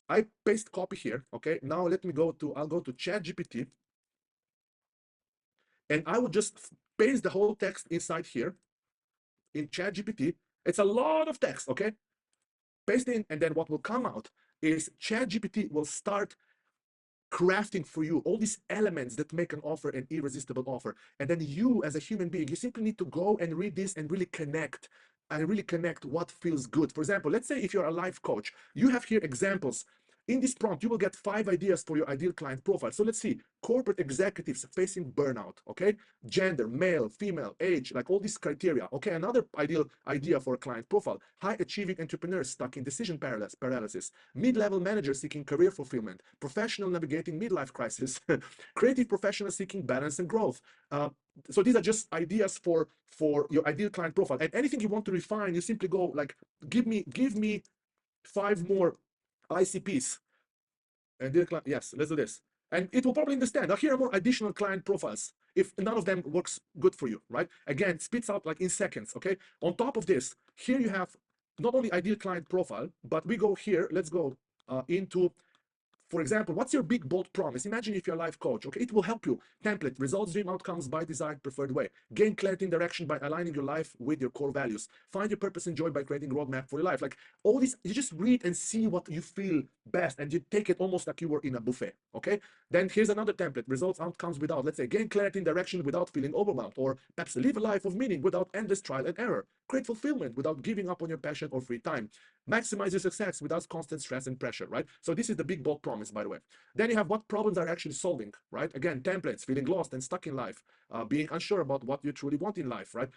I paste copy here, okay? Now I'll go to ChatGPT, and I will just paste the whole text inside here in ChatGPT. It's a lot of text, okay? Paste in, and then what will come out is ChatGPT will start crafting for you all these elements that make an offer an irresistible offer. And then you, as a human being, you simply need to go and read this and really connect what feels good. For example, let's say if you're a life coach, you have here examples. In this prompt, you will get 5 ideas for your ideal client profile. So let's see, corporate executives facing burnout, okay? Gender, male, female, age, like all these criteria, okay? Another ideal idea for a client profile, high achieving entrepreneurs stuck in decision paralysis, mid-level managers seeking career fulfillment, professional navigating midlife crisis, creative professionals seeking balance and growth. So these are just ideas for your ideal client profile. And anything you want to refine, you simply go like, give me 5 more ICPs. And yes, let's do this. And it will probably understand. Now here are more additional client profiles if none of them works good for you, right? Again, spits out like in seconds, okay? On top of this, here you have not only ideal client profile, but we go here, let's go into For example, what's your big bold promise? Imagine if you're a life coach, okay? It will help you. Template, results, dream outcomes by desired preferred way. Gain clarity and direction by aligning your life with your core values. Find your purpose and joy by creating a roadmap for your life. Like all these, you just read and see what you feel best and you take it almost like you were in a buffet, okay? Then here's another template, results, outcomes without, let's say, gain clarity and direction without feeling overwhelmed, or perhaps live a life of meaning without endless trial and error. Create fulfillment without giving up on your passion or free time. Maximize your success without constant stress and pressure, right? So this is the big bold promise, by the way. Then you have what problems are actually solving, right? Again, templates, feeling lost and stuck in life, being unsure about what you truly want in life, right?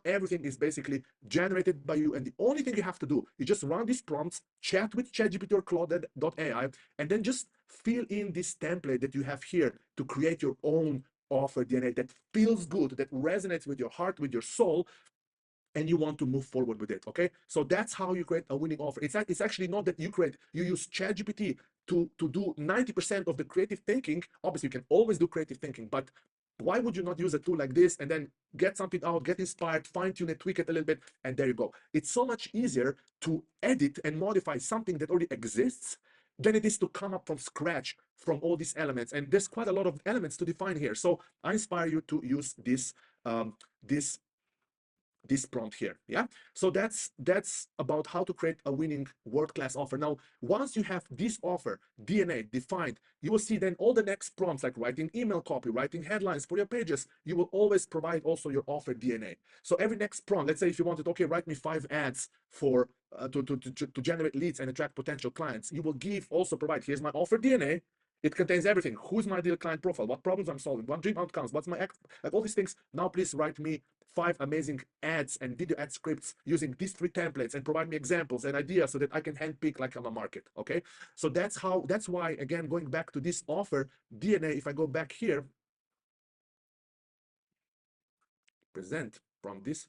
Everything is basically generated by you, and the only thing you have to do is just run these prompts, chat with ChatGPT or Claude.ai, and then just fill in this template that you have here to create your own offer DNA that feels good, that resonates with your heart, with your soul, and you want to move forward with it. Okay, so that's how you create a winning offer. It's actually not that you use ChatGPT to do 90% of the creative thinking. Obviously you can always do creative thinking, but why would you not use a tool like this and then get something out, get inspired, fine-tune it, tweak it a little bit, and there you go. It's so much easier to edit and modify something that already exists than it is to come up from scratch from all these elements. And there's quite a lot of elements to define here. So I inspire you to use this this prompt here. Yeah, so that's about how to create a winning world-class offer. Now once you have this offer DNA defined, you will see then all the next prompts, like writing email copy, writing headlines for your pages. You will always provide also your offer DNA. So every next prompt, let's say if you wanted, okay, write me 5 ads for to generate leads and attract potential clients, you will provide, here's my offer DNA. It contains everything. Who's my ideal client profile? What problems I'm solving? What dream outcomes? What's my like all these things. Now please write me 5 amazing ads and video ad scripts using these 3 templates, and provide me examples and ideas so that I can handpick like I'm a market. Okay, so that's why, again, going back to this offer DNA, if I go back here, present from this,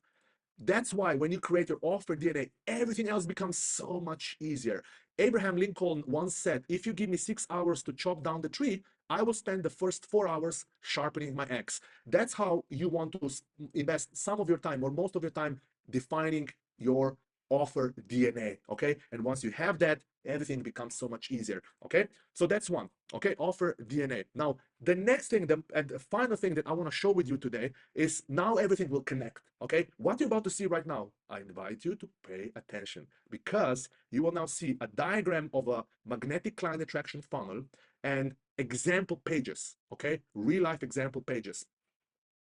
that's why when you create your offer DNA, everything else becomes so much easier. Abraham Lincoln once said, if you give me 6 hours to chop down the tree, I will spend the first 4 hours sharpening my axe. That's how you want to invest some of your time or most of your time defining your offer DNA, okay? And once you have that, everything becomes so much easier, okay? So that's one, okay? Offer DNA. Now, the next thing, and the final thing that I want to show with you today is now everything will connect, okay? What you're about to see right now, I invite you to pay attention, because you will now see a diagram of a magnetic client attraction funnel and example pages, okay? Real life example pages.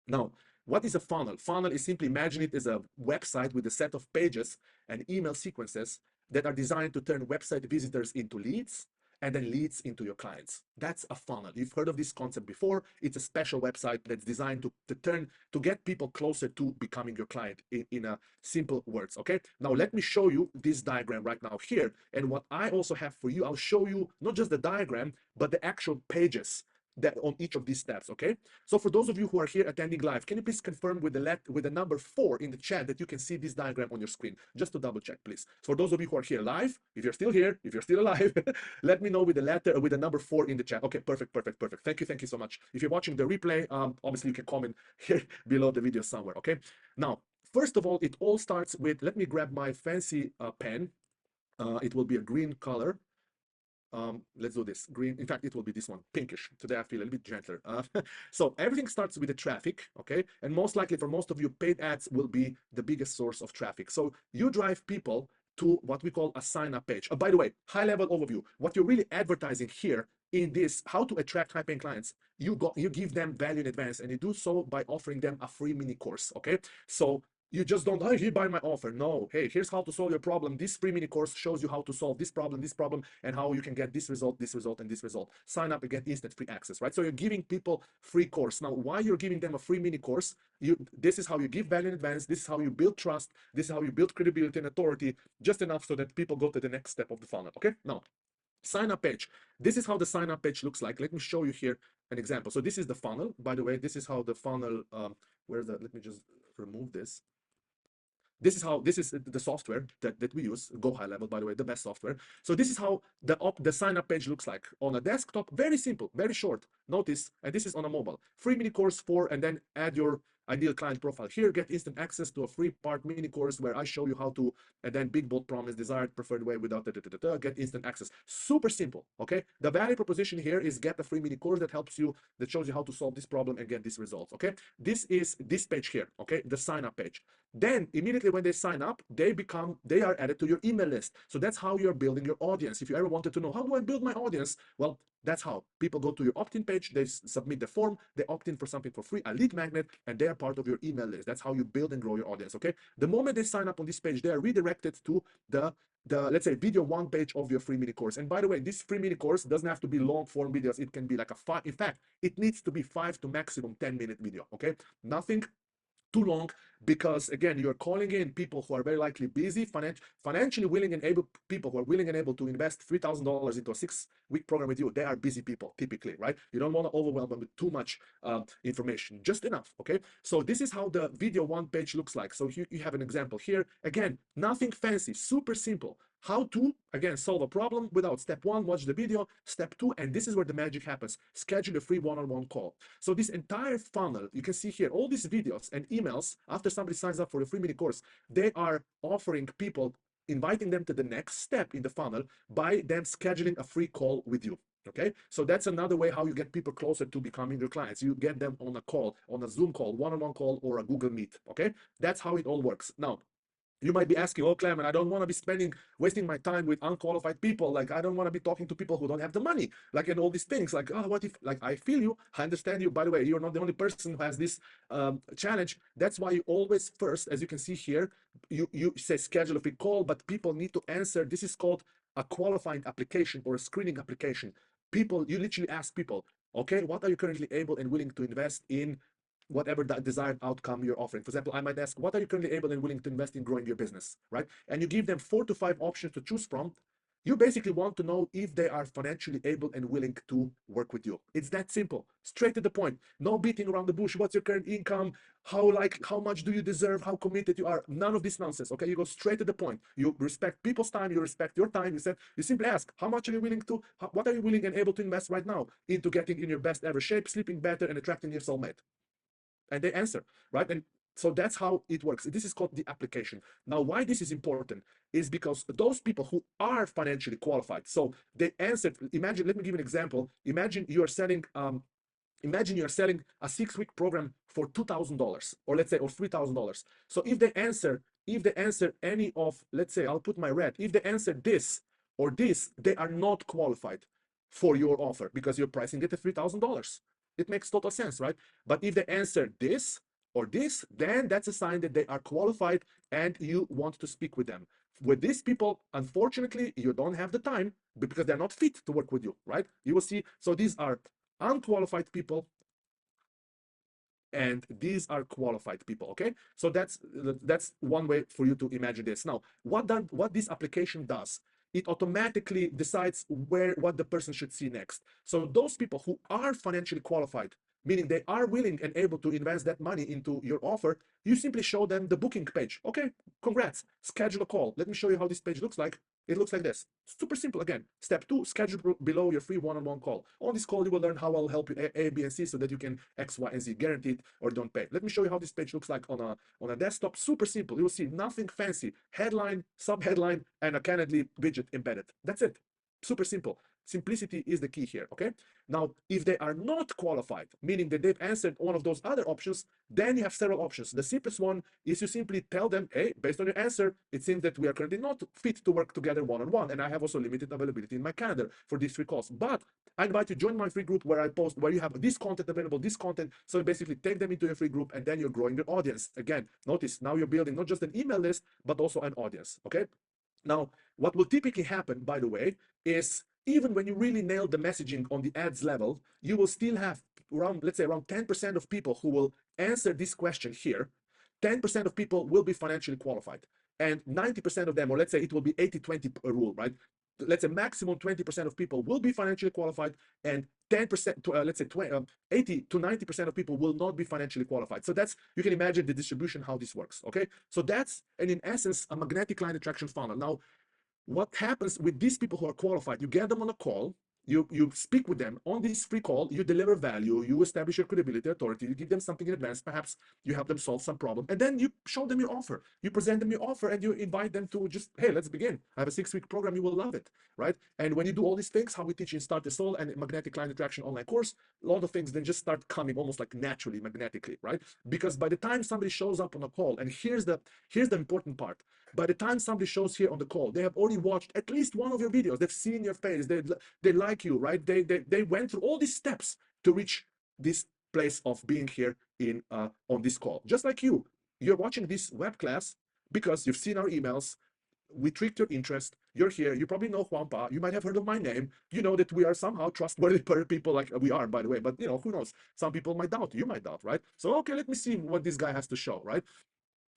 Now, what is a funnel? Funnel is, simply imagine it as a website with a set of pages and email sequences that are designed to turn website visitors into leads and then leads into your clients. That's a funnel. You've heard of this concept before. It's a special website that's designed to get people closer to becoming your client in a simple words, okay? Now, let me show you this diagram right now here. And what I also have for you, I'll show you not just the diagram, but the actual pages that on each of these steps, okay? So for those of you who are here attending live, can you please confirm with the number 4 in the chat that you can see this diagram on your screen? Just to double check, please. For those of you who are here live, if you're still here, if you're still alive, let me know with the number 4 in the chat. Okay, perfect. Thank you so much. If you're watching the replay, obviously you can comment here below the video somewhere, okay? Now, first of all, it all starts with, let me grab my fancy pen. It will be a green color. Let's do this green. In fact, it will be this one, pinkish. Today I feel a little bit gentler. So everything starts with the traffic, okay? And most likely for most of you, paid ads will be the biggest source of traffic. So you drive people to what we call a sign-up page. By the way, high-level overview. What you're really advertising here in this, how to attract high-paying clients, you give them value in advance, and you do so by offering them a free mini course, okay? So you just don't, hey, buy my offer. No, hey, here's how to solve your problem. This free mini course shows you how to solve this problem, and how you can get this result, and this result. Sign up and get instant free access, right? So you're giving people free course. Now, why you're giving them a free mini course, this is how you give value in advance. This is how you build trust. This is how you build credibility and authority, just enough so that people go to the next step of the funnel, okay? Now, sign up page. This is how the sign up page looks like. Let me show you here an example. So this is the funnel. By the way, this is how the funnel, let me just remove this. This is the software that we use, Go High Level, by the way, the best software. So this is how the sign up page looks like on a desktop. Very simple, very short. Notice, and this is on a mobile. Free mini course 4, and then add your ideal client profile here, get instant access to a free part mini course where I show you how to, and then big bold promise, desired preferred way without get instant access. Super simple, okay? The value proposition here is get a free mini course that helps you, that shows you how to solve this problem and get these results, okay? This is this page here, okay? The sign up page. Then immediately when they sign up, they are added to your email list. So that's how you're building your audience. If you ever wanted to know, how do I build my audience? Well, that's how people go to your opt-in page, they submit the form, they opt in for something for free, a lead magnet, and they are part of your email list. That's how you build and grow your audience, okay? The moment they sign up on this page, they are redirected to the let's say video 1 page of your free mini course. And by the way, this free mini course doesn't have to be long form videos. It can be like in fact, it needs to be 5 to maximum 10-minute video, okay? Nothing too long, because again, you're calling in people who are very likely busy, financially willing and able people who are willing and able to invest $3,000 into a 6-week program with you. They are busy people typically, right? You don't want to overwhelm them with too much information, just enough, okay? So this is how the video 1 page looks like. So you have an example here. Again, nothing fancy, super simple. How to, again, solve a problem without step 1, watch the video, step 2, and this is where the magic happens. Schedule a free one-on-one call. So this entire funnel, you can see here, all these videos and emails, after somebody signs up for the free mini course, they are offering people, inviting them to the next step in the funnel by them scheduling a free call with you. Okay, so that's another way how you get people closer to becoming your clients. You get them on a call, on a Zoom call, one-on-one call, or a Google Meet. Okay, that's how it all works. Now, you might be asking, oh, Klemen, I don't want to be wasting my time with unqualified people. Like, I don't want to be talking to people who don't have the money, like, and all these things. Like, oh, what if, like, I feel you, I understand you. By the way, you're not the only person who has this challenge. That's why you always first, as you can see here, you say schedule a free call, but people need to answer. This is called a qualifying application or a screening application. People, you literally ask people, okay, what are you currently able and willing to invest in whatever the desired outcome you're offering. For example, I might ask, what are you currently able and willing to invest in growing your business, right? And you give them 4 to 5 options to choose from. You basically want to know if they are financially able and willing to work with you. It's that simple, straight to the point. No beating around the bush. What's your current income? How much do you deserve? How committed you are? None of this nonsense. Okay, you go straight to the point. You respect people's time. You respect your time. You simply ask, how much are you willing to? What are you willing and able to invest right now into getting in your best ever shape, sleeping better, and attracting your soulmate? And they answer, right? And so that's how it works. This is called the application. Now, why this is important is because those people who are financially qualified, so they answered. Imagine, let me give you an example. Imagine you are selling a 6-week program for $2,000, or let's say, or $3,000. So if they answer any of, let's say, I'll put my red, if they answer this or this, they are not qualified for your offer because you're pricing it at $3,000. It makes total sense, right? But if they answer this or this, then that's a sign that they are qualified and you want to speak with them. With these people, unfortunately, you don't have the time because they're not fit to work with you, right? You will see. So these are unqualified people and these are qualified people. Okay, so that's one way for you to imagine this. Now, what this application does, it automatically decides what the person should see next. So those people who are financially qualified, meaning they are willing and able to invest that money into your offer, you simply show them the booking page. Okay, congrats, schedule a call. Let me show you how this page looks like. It looks like this. Super simple. Again, step 2, schedule below your free one-on-one call. On this call, you will learn how I'll help you A, B, and C so that you can X, Y, and Z, guaranteed or don't pay. Let me show you how this page looks like on a desktop. Super simple. You will see nothing fancy. Headline, sub-headline, and a Calendly widget embedded. That's it. Super simple. Simplicity is the key here, okay? Now, if they are not qualified, meaning that they've answered one of those other options, then you have several options. The simplest one is you simply tell them, hey, based on your answer, it seems that we are currently not fit to work together one-on-one, and I have also limited availability in my calendar for these free calls. But I invite you to join my free group where you have this content available, this content. So basically take them into your free group, and then you're growing your audience. Again, notice now you're building not just an email list, but also an audience, okay? Now, what will typically happen, by the way, is even when you really nail the messaging on the ads level, you will still have around, let's say, around 10% of people who will answer this question here. 10% of people will be financially qualified, and 90% of them, or let's say it will be 80-20 rule, right? Let's say maximum 20% of people will be financially qualified, and 10% to let's say 80 to 90% of people will not be financially qualified. So that's, you can imagine the distribution, how this works. Okay, so that's, and in essence, a magnetic client attraction funnel. Now, what happens with these people who are qualified? You get them on a call, You speak with them on this free call, you deliver value, you establish your credibility, authority, you give them something in advance, perhaps you help them solve some problem, and then you show them your offer, you present them your offer, and you invite them to just, hey, let's begin. I have a 6-week program, you will love it, right? And when you do all these things, how we teach in Start the Soul and Magnetic Client Attraction online course, a lot of things then just start coming almost like naturally, magnetically, right? Because by the time somebody shows up on a call, and here's the important part, by the time somebody shows here on the call, they have already watched at least one of your videos, they've seen your face, they like you, right? They went through all these steps to reach this place of being here in on this call. Just like you're watching this web class because you've seen our emails, we tricked your interest, you're here, you probably know Juanpa, you might have heard of my name, you know that we are somehow trustworthy people, like we are, by the way, but you know, who knows, some people might doubt, you might doubt, right? So okay, let me see what this guy has to show, right?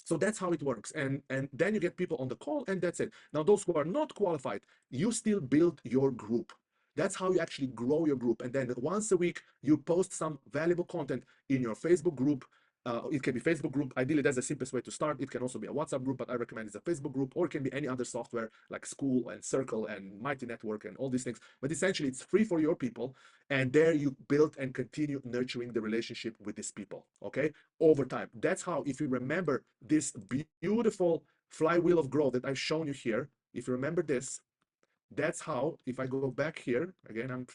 So that's how it works. And then you get people on the call, and that's it. Now, those who are not qualified, you still build your group. That's how you actually grow your group. And then once a week, you post some valuable content in your Facebook group. It can be Facebook group. Ideally, that's the simplest way to start. It can also be a WhatsApp group, but I recommend it's a Facebook group, or it can be any other software like School and Circle and Mighty Network and all these things. But essentially, it's free for your people. And there you build and continue nurturing the relationship with these people, okay, over time. That's how, if you remember this beautiful flywheel of growth that I've shown you here, if you remember this, that's how, if I go back here, again, I'm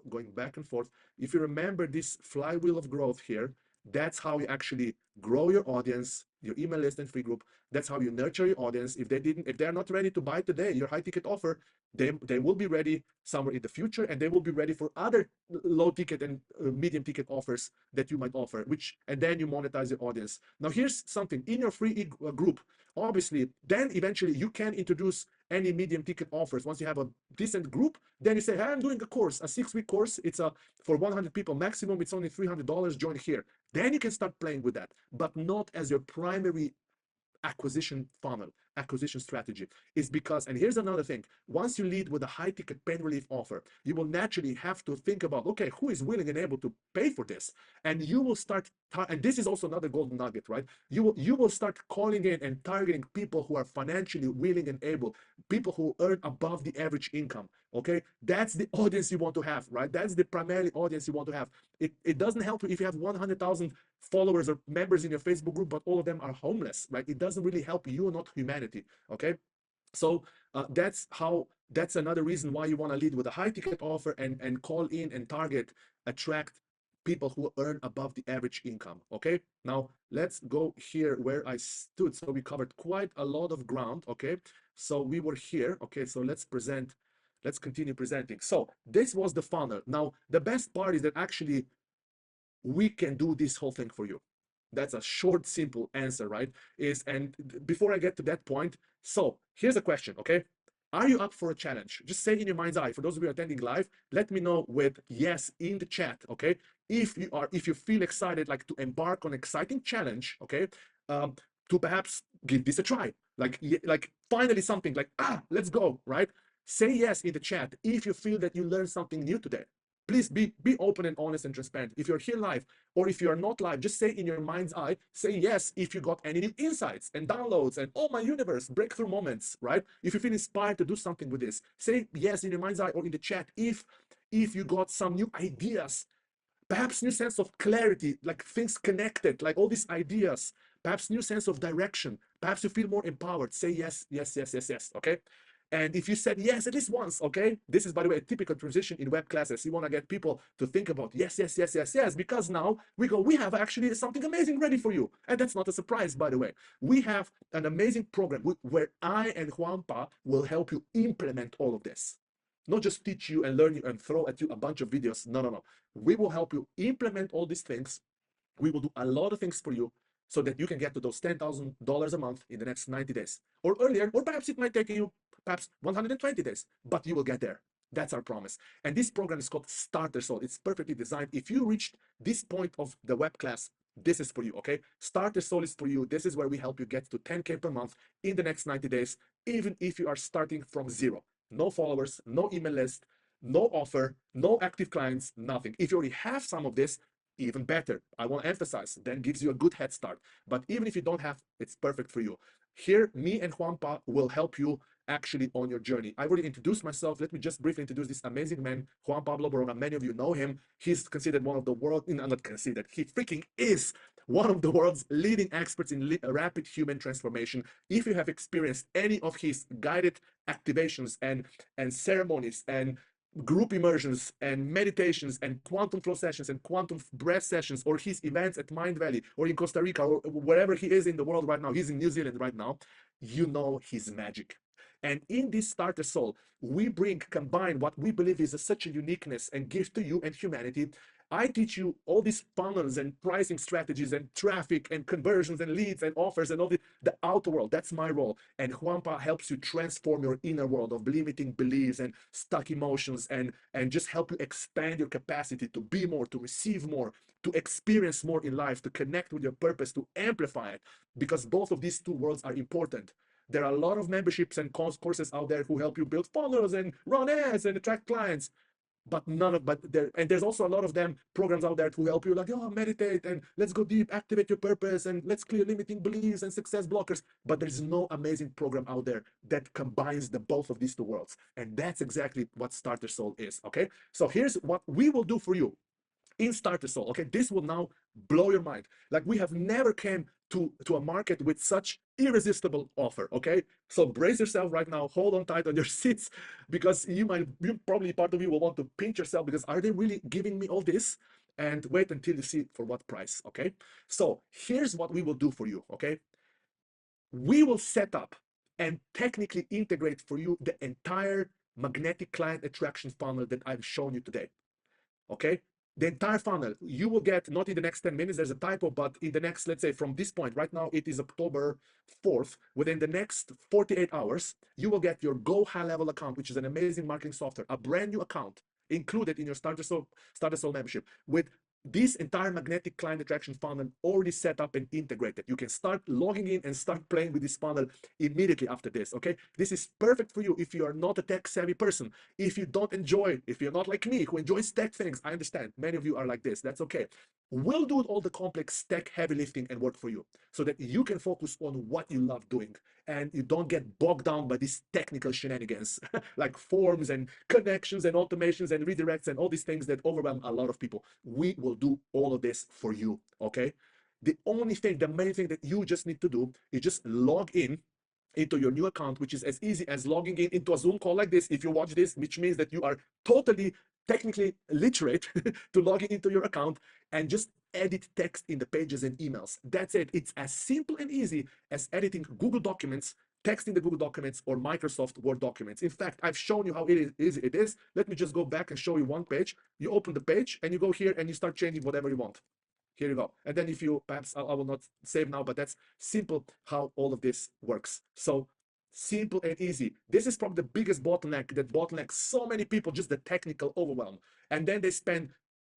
going back and forth. If you remember this flywheel of growth here, that's how you actually grow your audience, your email list and free group. That's how you nurture your audience. If they're not ready to buy today, your high ticket offer, they will be ready somewhere in the future, and they will be ready for other low ticket and medium ticket offers that you might offer, and then you monetize your audience. Now, here's something in your free group. Obviously, then eventually you can introduce any medium ticket offers. Once you have a decent group, then you say, hey, I'm doing a course, a 6-week course. It's for 100 people maximum. It's only $300. Join here. Then you can start playing with that, but not as your primary acquisition funnel, acquisition strategy. Is because, and here's another thing, once you lead with a high ticket pain relief offer, you will naturally have to think about, okay, who is willing and able to pay for this? And you will start, and this is also another golden nugget, right? You will start calling in and targeting people who are financially willing and able, people who earn above the average income, okay? That's the audience you want to have, right? That's the primary audience you want to have. It doesn't help you if you have 100,000 followers or members in your Facebook group, but all of them are homeless, right? It doesn't really help you, not humanity, okay? So that's another reason why you want to lead with a high ticket offer and call in and target, attract people who earn above the average income, okay? Now, let's go here where I stood. So we covered quite a lot of ground, okay? So we were here, okay? So let's continue presenting. So this was the funnel. Now, the best part is that actually we can do this whole thing for you. That's a short, simple answer, right? And before I get to that point, so here's a question, okay? Are you up for a challenge? Just say in your mind's eye. For those of you attending live, let me know with yes in the chat, okay? If you feel excited, like to embark on an exciting challenge, okay? To perhaps give this a try, like finally something like, let's go, right? Say yes in the chat if you feel that you learned something new today. Please be open and honest and transparent. If you're here live, or if you're not live, just say in your mind's eye, say yes if you got any new insights and downloads and oh my universe, breakthrough moments, right? If you feel inspired to do something with this, say yes in your mind's eye or in the chat if you got some new ideas, perhaps new sense of clarity, like things connected, like all these ideas, perhaps new sense of direction, perhaps you feel more empowered. Say yes, yes, yes, yes, yes, okay? And if you said yes at least once, okay, this is, by the way, a typical transition in web classes. You want to get people to think about yes, yes, yes, yes, yes, because now we have actually something amazing ready for you. And that's not a surprise, by the way. We have an amazing program where I and Juanpa will help you implement all of this. Not just teach you and learn you and throw at you a bunch of videos. No, no, no. We will help you implement all these things. We will do a lot of things for you so that you can get to those $10,000 a month in the next 90 days or earlier, or perhaps it might take you perhaps 120 days, but you will get there. That's our promise. And this program is called Starter Soul. It's perfectly designed. If you reached this point of the web class, this is for you, okay? Starter Soul is for you. This is where we help you get to 10K per month in the next 90 days, even if you are starting from zero. No followers, no email list, no offer, no active clients, nothing. If you already have some of this, even better. I want to emphasize, then gives you a good head start. But even if you don't have, it's perfect for you. Here, me and Juanpa will help you actually on your journey. I've already introduced myself. Let me just briefly introduce this amazing man, Juan Pablo Borona. Many of you know him. He's considered one of the world, not considered, he freaking is one of the world's leading experts in rapid human transformation. If you have experienced any of his guided activations and ceremonies and group immersions and meditations and quantum flow sessions and quantum breath sessions, or his events at Mindvalley or in Costa Rica or wherever he is in the world right now, he's in New Zealand right now, you know his magic. And in this Starter Soul, we combine what we believe is such a uniqueness and gift to you and humanity. I teach you all these funnels and pricing strategies and traffic and conversions and leads and offers and all the outer world. That's my role. And Juanpa helps you transform your inner world of limiting beliefs and stuck emotions and just help you expand your capacity to be more, to receive more, to experience more in life, to connect with your purpose, to amplify it, because both of these two worlds are important. There are a lot of memberships and courses out there who help you build funnels and run ads and attract clients, but there's also a lot of them programs out there who help you, like, oh, meditate and let's go deep, activate your purpose, and let's clear limiting beliefs and success blockers. But there's no amazing program out there that combines the both of these two worlds, and that's exactly what Starter Soul is. Okay, so here's what we will do for you in Starter Soul. Okay, this will now blow your mind. Like, we have never came to a market with such irresistible offer. Okay, so brace yourself right now, hold on tight on your seats, because you probably, part of you will want to pinch yourself, because are they really giving me all this? And wait until you see for what price. Okay, so here's what we will do for you. Okay, we will set up and technically integrate for you the entire magnetic client attraction funnel that I've shown you today. Okay, the entire funnel you will get, not in the next 10 minutes, there's a typo, but in the next, let's say from this point right now, it is October 4th, within the next 48 hours you will get your Go High Level account, which is an amazing marketing software, a brand new account included in your Starter Soul membership, with this entire magnetic client attraction funnel already set up and integrated. You can start logging in and start playing with this funnel immediately after this. Okay, this is perfect for you if you are not a tech savvy person, if you don't enjoy, if you're not like me who enjoys tech things. I understand many of you are like this. That's okay. We'll do all the complex tech heavy lifting and work for you, so that you can focus on what you love doing and you don't get bogged down by these technical shenanigans like forms and connections and automations and redirects and all these things that overwhelm a lot of people. We will do all of this for you. Okay, the main thing that you just need to do is just log in into your new account, which is as easy as logging in into a Zoom call like this if you watch this, which means that you are totally technically literate to logging into your account and just edit text in the pages and emails. That's it. It's as simple and easy as editing Google Documents, text in the Google Documents, or Microsoft Word documents. In fact, I've shown you how easy it is. Let me just go back and show you one page. You open the page and you go here and you start changing whatever you want. Here you go. And then if you, perhaps I will not save now, but that's simple how all of this works. So simple and easy. This is probably the biggest bottleneck that bottlenecks so many people, just the technical overwhelm. And then they spend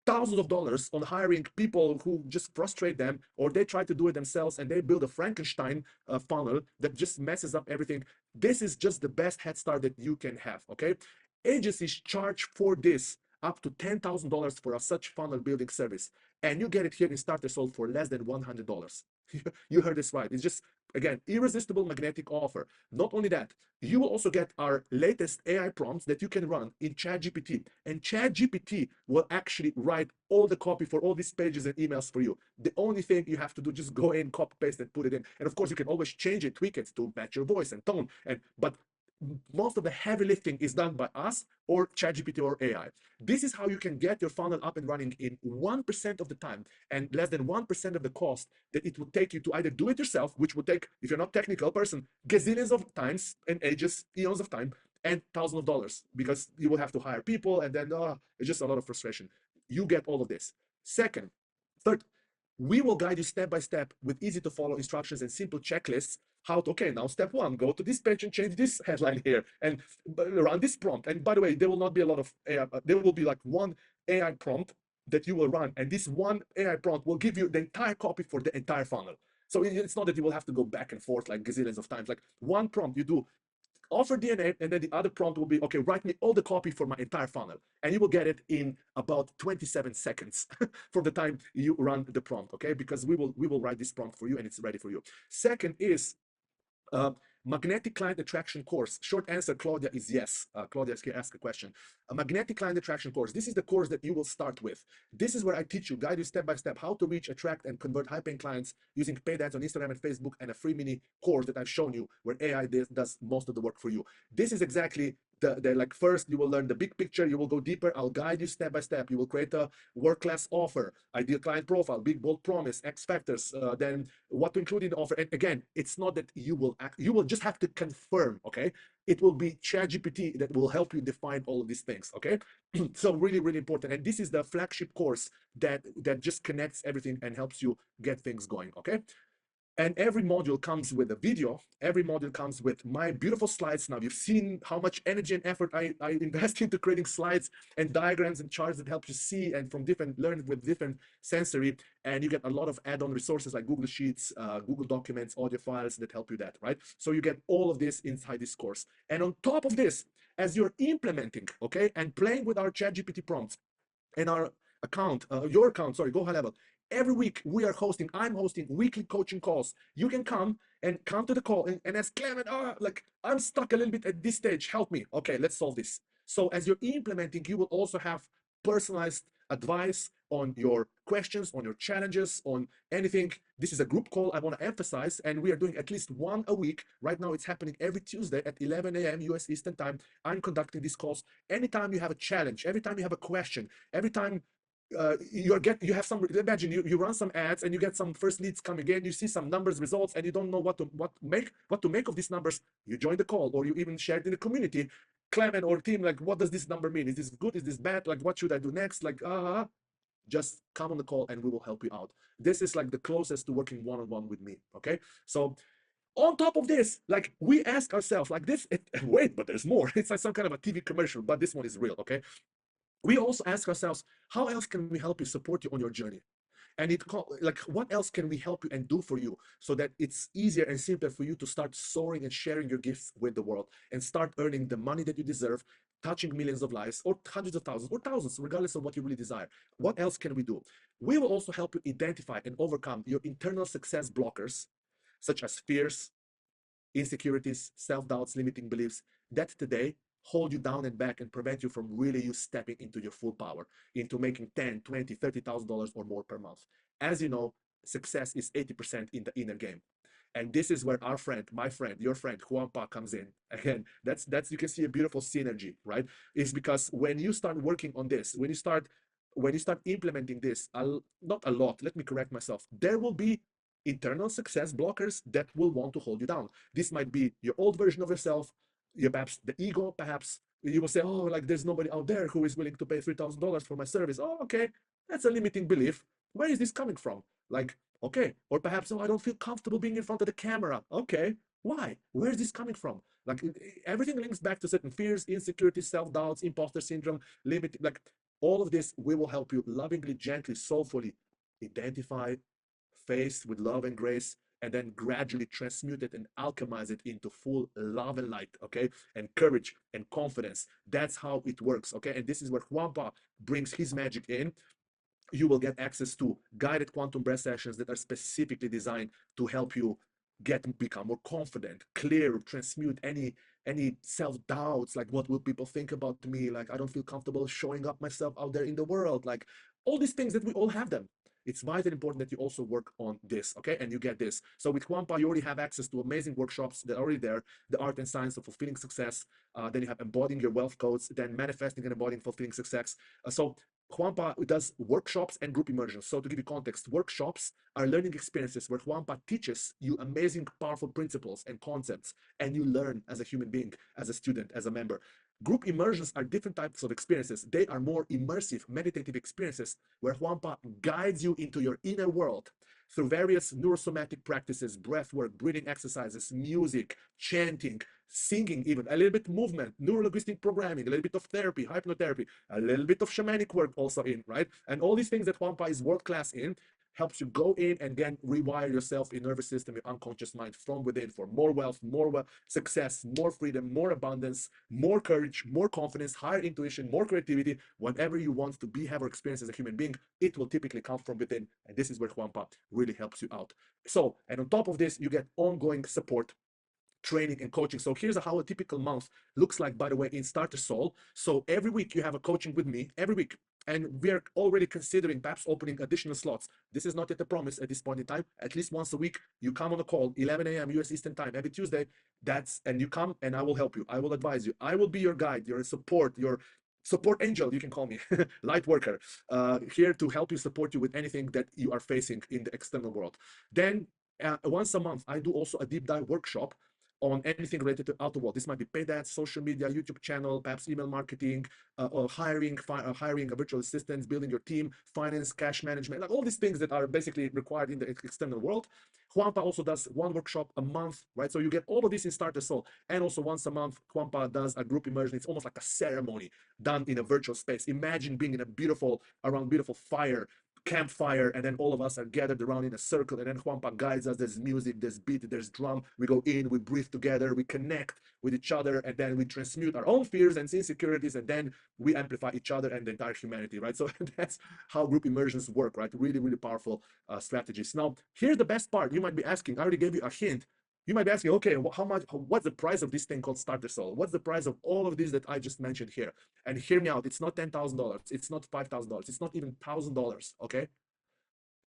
thousands of dollars on hiring people who just frustrate them, or they try to do it themselves and they build a Frankenstein funnel that just messes up everything. This is just the best head start that you can have. Okay, agencies charge for this up to $10,000 for a such funnel building service, and you get it here in Starter Soul for less than $100. You heard this right. It's just, again, irresistible magnetic offer. Not only that, you will also get our latest AI prompts that you can run in ChatGPT, and ChatGPT will actually write all the copy for all these pages and emails for you. The only thing you have to do, just go in, copy paste, and put it in. And of course, you can always change it, tweak it to match your voice and tone. But most of the heavy lifting is done by us or ChatGPT or AI. This is how you can get your funnel up and running in 1% of the time and less than 1% of the cost that it would take you to either do it yourself, which would take, if you're not a technical person, gazillions of times and ages, eons of time, and thousands of dollars, because you will have to hire people, and then it's just a lot of frustration. You get all of this. Third, we will guide you step by step with easy to follow instructions and simple checklists. How to, okay, now step one, go to this page and change this headline here and run this prompt. And by the way, there will not be a lot of AI, there will be like one AI prompt that you will run, and this one AI prompt will give you the entire copy for the entire funnel. So it's not that you will have to go back and forth like gazillions of times. Like one prompt you do, offer DNA, and then the other prompt will be, okay, write me all the copy for my entire funnel, and you will get it in about 27 seconds from the time you run the prompt. Okay, because we will write this prompt for you and it's ready for you. Second is Magnetic client attraction course. Short answer, Claudia, is yes. Claudia is here, ask a question. A magnetic client attraction course. This is the course that you will start with. This is where I teach you, guide you step by step, how to reach, attract, and convert high-paying clients using paid ads on Instagram and Facebook, and a free mini course that I've shown you where AI does most of the work for you. This is exactly the like, first you will learn the big picture, you will go deeper, I'll guide you step by step, you will create a world-class offer, ideal client profile, big bold promise, X factors, then what to include in the offer. And again, it's not that you will just have to confirm, okay? It will be ChatGPT that will help you define all of these things, okay? So really, really important. And this is the flagship course that just connects everything and helps you get things going, okay? And every module comes with a video. Every module comes with my beautiful slides. Now, you've seen how much energy and effort I invest into creating slides and diagrams and charts that help you see and from different, learn with different sensory. And you get a lot of add-on resources like Google Sheets, Google Documents, audio files that help you that, right? So you get all of this inside this course. And on top of this, as you're implementing, okay, and playing with our ChatGPT prompts and our account, your account, sorry, go high level. Every week I'm hosting weekly coaching calls. You can come to the call and ask Klemen, like, I'm stuck a little bit at this stage, help me. Okay, let's solve this. So as you're implementing, you will also have personalized advice on your questions, on your challenges, on anything. This is a group call I want to emphasize, and we are doing at least one a week. Right now, it's happening every Tuesday at 11 a.m. US Eastern Time. I'm conducting these calls. Anytime you have a challenge, every time you have a question, every time you have some, imagine you run some ads and you get some first leads coming in, you see some numbers, results, and you don't know what to make of these numbers. You join the call, or you even share it in the community. Klemen or team, like, what does this number mean? Is this good? Is this bad? Like, what should I do next? Like, just come on the call and we will help you out. This is like the closest to working one-on-one with me. Okay, so on top of this, like, we ask ourselves like this, wait, but there's more. It's like some kind of a TV commercial, but this one is real. Okay, we also ask ourselves, how else can we help you, support you on your journey? And like, what else can we help you and do for you so that it's easier and simpler for you to start soaring and sharing your gifts with the world and start earning the money that you deserve, touching millions of lives or hundreds of thousands or thousands, regardless of what you really desire. What else can we do? We will also help you identify and overcome your internal success blockers, such as fears, insecurities, self-doubts, limiting beliefs that today hold you down and back and prevent you from really you stepping into your full power, into making 10, 20, $30,000 or more per month. As you know, success is 80% in the inner game. And this is where our friend, my friend, your friend, Juan Pa comes in. Again, that's you can see a beautiful synergy, right? It's because when you start working on this, when you start implementing this, not a lot, let me correct myself, there will be internal success blockers that will want to hold you down. This might be your old version of yourself, perhaps the ego, perhaps you will say, oh, like, there's nobody out there who is willing to pay $3,000 for my service. Oh, okay, that's a limiting belief. Where is this coming from? Like, okay, or perhaps, oh, I don't feel comfortable being in front of the camera. Okay, why? Where is this coming from? Like, everything links back to certain fears, insecurities, self-doubts, imposter syndrome, limiting, like, all of this. We will help you lovingly, gently, soulfully identify, face with love and grace, and then gradually transmute it and alchemize it into full love and light, okay? And courage and confidence. That's how it works, okay? And this is where Juanpa brings his magic in. You will get access to guided quantum breath sessions that are specifically designed to help you become more confident, clear, transmute any self-doubts, like, what will people think about me? Like, I don't feel comfortable showing up myself out there in the world. Like, all these things that we all have them. It's vitally important that you also work on this, okay? And you get this. So with Quampa, you already have access to amazing workshops that are already there, the art and science of fulfilling success. Then you have embodying your wealth codes, then manifesting and embodying fulfilling success. So Juanpa does workshops and group immersions. So to give you context, workshops are learning experiences where Juanpa teaches you amazing, powerful principles and concepts, and you learn as a human being, as a student, as a member. Group immersions are different types of experiences. They are more immersive, meditative experiences where Juanpa guides you into your inner world through various neurosomatic practices, breath work, breathing exercises, music, chanting, singing, even a little bit movement, neuro-linguistic programming, a little bit of therapy, hypnotherapy, a little bit of shamanic work also in, right? And all these things that Juanpa is world-class in helps you go in and then rewire yourself, your nervous system, your unconscious mind from within for more wealth, more success, more freedom, more abundance, more courage, more confidence, higher intuition, more creativity. Whatever you want to be, have, or experience as a human being, it will typically come from within. And this is where Juanpa really helps you out. So, and on top of this, you get ongoing support training and coaching. So here's how a typical month looks like, by the way, in Starter Soul. So every week you have a coaching with me, every week. And we're already considering perhaps opening additional slots. This is not yet a promise at this point in time. At least once a week, you come on a call, 11 a.m. US Eastern Time, every Tuesday. And you come and I will help you. I will advise you. I will be your guide, your support angel, you can call me, light worker, here to help you, support you with anything that you are facing in the external world. Then once a month, I do also a deep dive workshop on anything related to outer world. This might be paid ads, social media, YouTube channel, perhaps email marketing, or hiring a virtual assistant, building your team, finance, cash management, like all these things that are basically required in the external world. Juanpa also does one workshop a month, right? So you get all of this in Starter Soul. And also once a month, Juanpa does a group immersion. It's almost like a ceremony done in a virtual space. Imagine being in around beautiful fire, campfire, and then all of us are gathered around in a circle, and then Juanpa guides us. There's music, there's beat, there's drum. We go in, we breathe together, we connect with each other, and then we transmute our own fears and insecurities, and then we amplify each other and the entire humanity, right? So that's how group immersions work, right? Really, really powerful strategies. Now, here's the best part. You might be asking, I already gave you a hint. You might be asking, okay, what's the price of this thing called Starter Soul? What's the price of all of these that I just mentioned here? And hear me out. It's not $10,000. It's not $5,000. It's not even $1,000. Okay.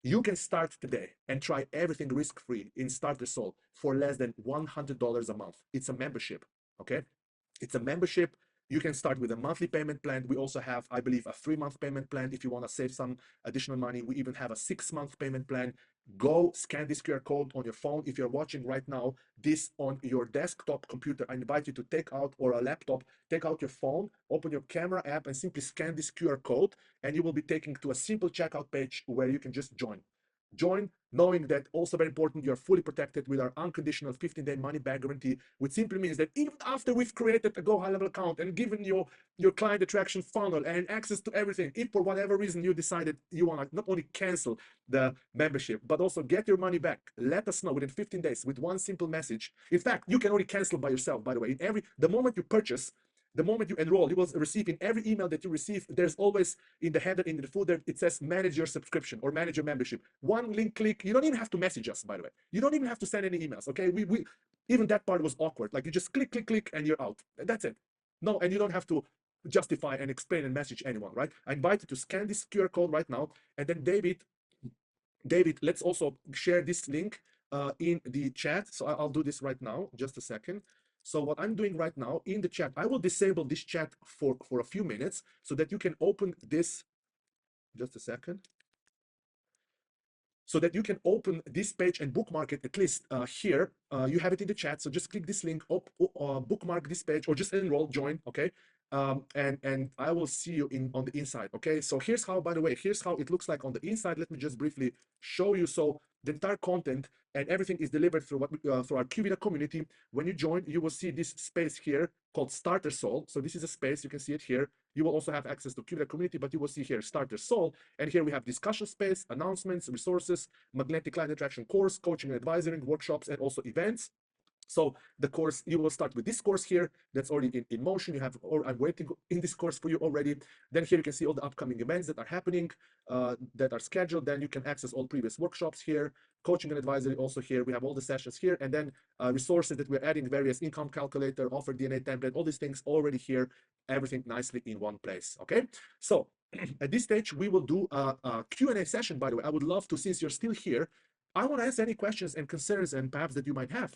You can start today and try everything risk-free in Starter Soul for less than $100 a month. It's a membership. Okay. It's a membership. You can start with a monthly payment plan. We also have, I believe, a 3-month payment plan if you want to save some additional money. We even have a 6-month payment plan. Go scan this QR code on your phone. If you're watching right now this on your desktop computer, I invite you to take out, or a laptop, take out your phone, open your camera app, and simply scan this QR code, and you will be taken to a simple checkout page where you can just join. Join, knowing that, also very important, you're fully protected with our unconditional 15-day money-back guarantee, which simply means that even after we've created a Go High Level account and given you your client attraction funnel and access to everything, if for whatever reason you decided you want to not only cancel the membership, but also get your money back, let us know within 15 days with one simple message. In fact, you can already cancel by yourself, by the way. The moment you purchase, the moment you enroll, you will receive in every email that you receive, there's always in the header, in the footer, it says manage your subscription or manage your membership. One link click. You don't even have to message us, by the way. You don't even have to send any emails, okay? We even that part was awkward. Like you just click, click, click, and you're out. That's it. No, and you don't have to justify and explain and message anyone, right? I invite you to scan this QR code right now. And then David, let's also share this link in the chat. So I'll do this right now, just a second. So what I'm doing right now in the chat, I will disable this chat for a few minutes so that you can open this, just a second, so that you can open this page and bookmark it, at least here. You have it in the chat. So just click this link, bookmark this page, or just enroll, join, okay? And I will see you on the inside, okay? So here's how, by the way, here's how it looks like on the inside. Let me just briefly show you. So the entire content and everything is delivered through through our QVida community. When you join, you will see this space here called Starter Soul. So this is a space, you can see it here. You will also have access to QVida community, but you will see here Starter Soul. And here we have discussion space, announcements, resources, magnetic client attraction course, coaching and advisory, workshops, and also events. So the course, you will start with this course here that's already in motion. You have, or I'm waiting in this course for you already. Then here you can see all the upcoming events that are happening, that are scheduled. Then you can access all previous workshops here, coaching and advisory also here. We have all the sessions here, and then resources that we're adding, various income calculator, offer DNA template, all these things already here, everything nicely in one place, okay? So at this stage, we will do a Q&A session, by the way. I would love to, since you're still here, I want to answer any questions and concerns and perhaps that you might have.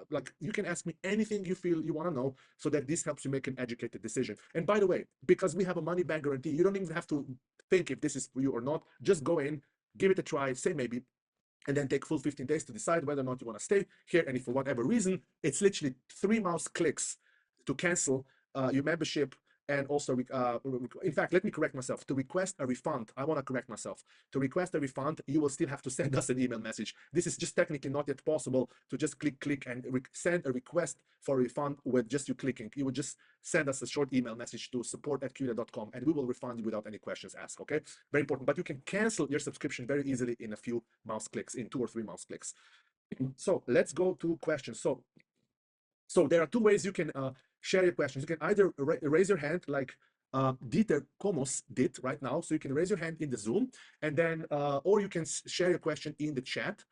Like you can ask me anything you feel you want to know so that this helps you make an educated decision. And by the way, because we have a money back guarantee, you don't even have to think if this is for you or not. Just go in, give it a try, say maybe, and then take full 15 days to decide whether or not you want to stay here. And if for whatever reason, it's literally 3 mouse clicks to cancel your membership. And also, in fact, let me correct myself. To request a refund, I want to correct myself. To request a refund, you will still have to send us an email message. This is just technically not yet possible to just click and send a request for a refund with just you clicking. You would just send us a short email message to support@qvida.com and we will refund you without any questions asked, okay? Very important. But you can cancel your subscription very easily in a few mouse clicks, in 2 or 3 mouse clicks. So let's go to questions. So there are 2 ways you can share your questions. You can either raise your hand like Dieter Komos did right now. So you can raise your hand in the Zoom, and then, or you can share your question in the chat.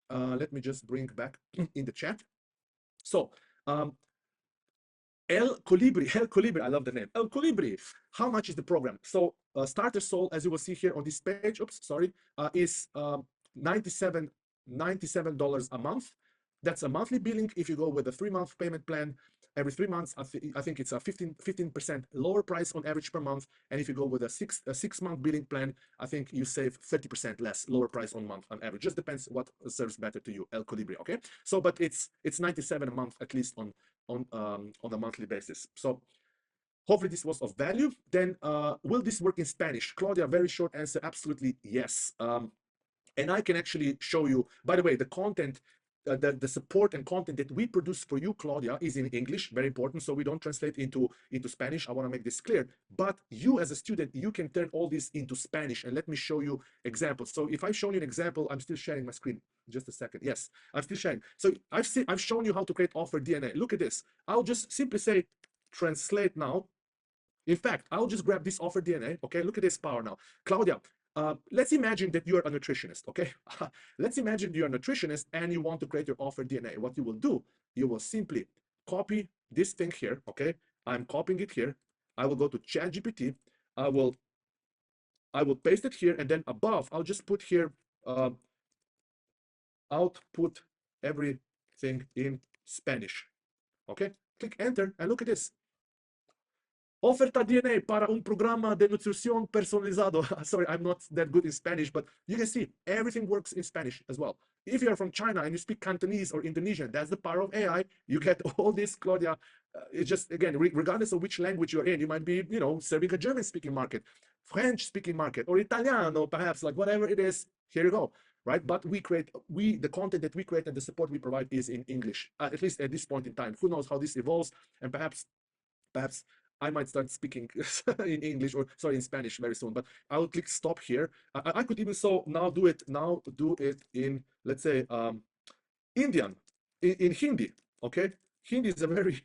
Let me just bring back in the chat. So, El Colibri, I love the name. El Colibri, how much is the program? So starter soul, as you will see here on this page, oops, sorry, is $97 a month. That's a monthly billing. If you go with a 3-month payment plan, every 3 months, I think it's a 15% lower price on average per month. And if you go with a 6-month billing plan, I think you save 30% less, lower price on month on average. Just depends what serves better to you, El Colibri. Okay, so but it's 97 a month at least on a monthly basis. So hopefully this was of value. Then will this work in Spanish? Claudia, very short answer, absolutely yes. And I can actually show you, by the way, the content, the support and content that we produce for you, Claudia, is in English, very important. So we don't translate into Spanish. I want to make this clear. But you as a student, you can turn all this into Spanish. And let me show you examples. So if I've shown you an example, I'm still sharing my screen. Just a second. Yes, I'm still sharing. So I've shown you how to create offer DNA. Look at this. I'll just simply say translate now. In fact, I'll just grab this offer DNA. Okay, look at this power now. Claudia, let's imagine that you're a nutritionist, okay? Let's imagine you're a nutritionist and you want to create your offer DNA. What you will do, you will simply copy this thing here, okay? I'm copying it here. I will go to ChatGPT. I will paste it here, and then above, I'll just put here, output everything in Spanish, okay? Click enter, and look at this. Oferta DNA para un programa de nutrición personalizado. Sorry, I'm not that good in Spanish, but you can see everything works in Spanish as well. If you're from China and you speak Cantonese or Indonesian, that's the power of AI. You get all this, Claudia. It's just, again, regardless of which language you're in, you might be, serving a German-speaking market, French-speaking market, or Italiano, perhaps, like whatever it is, here you go, right? But the content that we create and the support we provide is in English, at least at this point in time. Who knows how this evolves, and perhaps I might start speaking in English, or sorry, in Spanish very soon, but I'll click stop here. I could even do it in, let's say, Indian, in Hindi, okay? Hindi is a very,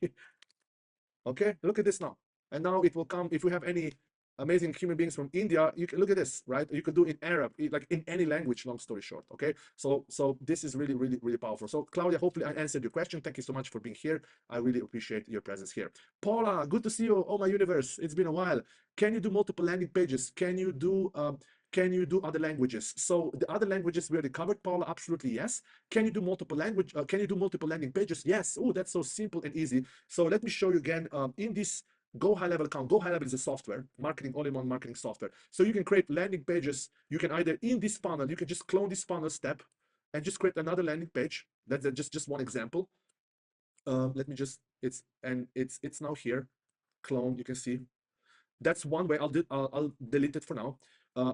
okay, look at this now. And now it will come, if we have any amazing human beings from India, you can look at this, right? You could do in Arab, like in any language, long story short, okay? So this is really, really, really powerful. So Claudia, hopefully I answered your question. Thank you so much for being here. I really appreciate your presence here. Paula, good to see you. Oh, my universe, it's been a while. Can you do multiple landing pages? Can you do other languages? So the other languages we already covered, Paula, absolutely yes. Can you do multiple landing pages? Yes. Oh, that's so simple and easy. So let me show you again in this Go High Level account. Go High Level is a software, all-in-one marketing software. So you can create landing pages. You can either, in this funnel, you can just clone this funnel step and just create another landing page. That's just one example. Let me just, it's now here, clone, you can see. That's one way. I'll delete it for now.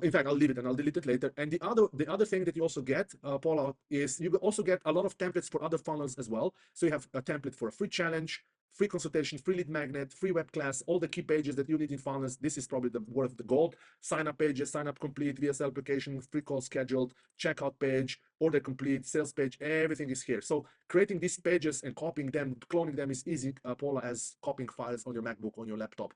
In fact, I'll leave it and I'll delete it later. And the other thing that you also get, Paula, is you also get a lot of templates for other funnels as well. So you have a template for a free challenge, free consultation, free lead magnet, free web class, all the key pages that you need in funnels. This is probably worth the gold. Sign up pages, sign up complete, VSL application, free call scheduled, checkout page, order complete, sales page, everything is here. So creating these pages and copying them, cloning them is easy, Paula, as copying files on your MacBook, on your laptop.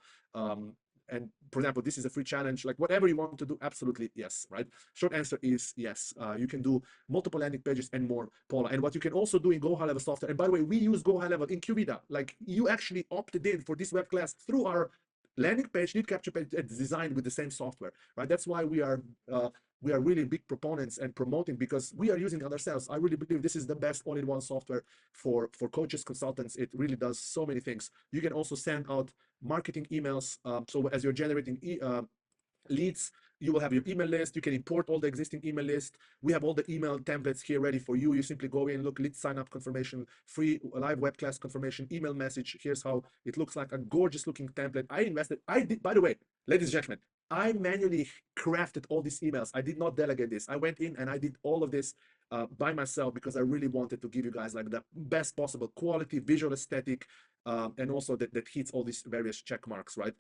And for example, this is a free challenge, like whatever you want to do, absolutely yes, right? Short answer is yes. You can do multiple landing pages and more, Paula. And what you can also do in Go High Level software, and by the way, we use Go High Level in QVida. Like you actually opted in for this web class through our landing page, lead capture page, it's designed with the same software, right? That's why we are really big proponents and promoting, because we are using it ourselves. I really believe this is the best all-in-one software for coaches, consultants. It really does so many things. You can also send out marketing emails. So as you're generating leads, you will have your email list. You can import all the existing email list. We have all the email templates here ready for you. You simply go in, look, lead sign up confirmation, free live web class confirmation, email message. Here's how it looks like, a gorgeous looking template. I did, by the way, ladies and gentlemen, I manually crafted all these emails. I did not delegate this. I went in and I did all of this by myself, because I really wanted to give you guys like the best possible quality, visual aesthetic, and also that hits all these various check marks, right?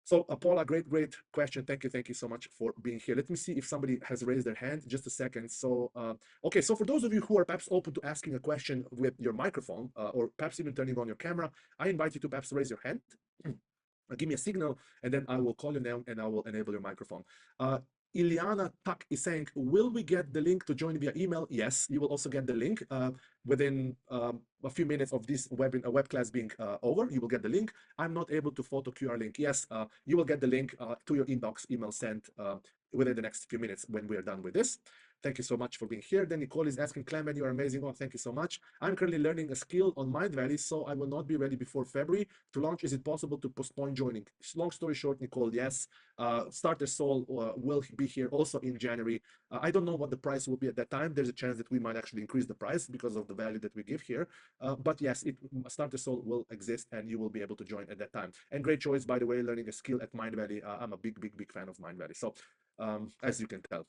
So Paula, great question. Thank you so much for being here. Let me see if somebody has raised their hand. Just a second. So okay, so for those of you who are perhaps open to asking a question with your microphone, or perhaps even turning on your camera, I invite you to perhaps raise your hand. Give me a signal, and then I will call your name and I will enable your microphone. Ileana Tuck is saying, will we get the link to join via email? Yes, you will also get the link within a few minutes of this web class being over. You will get the link. I'm not able to photo QR link. Yes, you will get the link to your inbox, email sent within the next few minutes when we are done with this. Thank you so much for being here. Then Nicole is asking, Klemen, you are amazing. Oh, thank you so much. I'm currently learning a skill on Mindvalley, so I will not be ready before February to launch. Is it possible to postpone joining? Long story short, Nicole, yes. Starter Soul will be here also in January. I don't know what the price will be at that time. There's a chance that we might actually increase the price because of the value that we give here. But yes, Starter Soul will exist and you will be able to join at that time. And great choice, by the way, learning a skill at Mindvalley. I'm a big fan of Mindvalley. So as you can tell.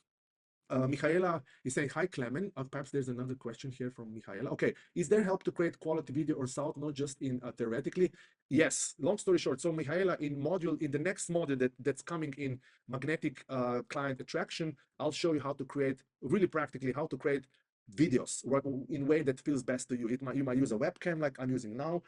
Michaela is saying, hi, Klemen. Perhaps there's another question here from Michaela. Okay, is there help to create quality video or sound, not just in theoretically? Yes, long story short. So Michaela, in the next module that's coming in magnetic client attraction, I'll show you how to create, really practically, how to create videos in a way that feels best to you. You might use a webcam like I'm using now.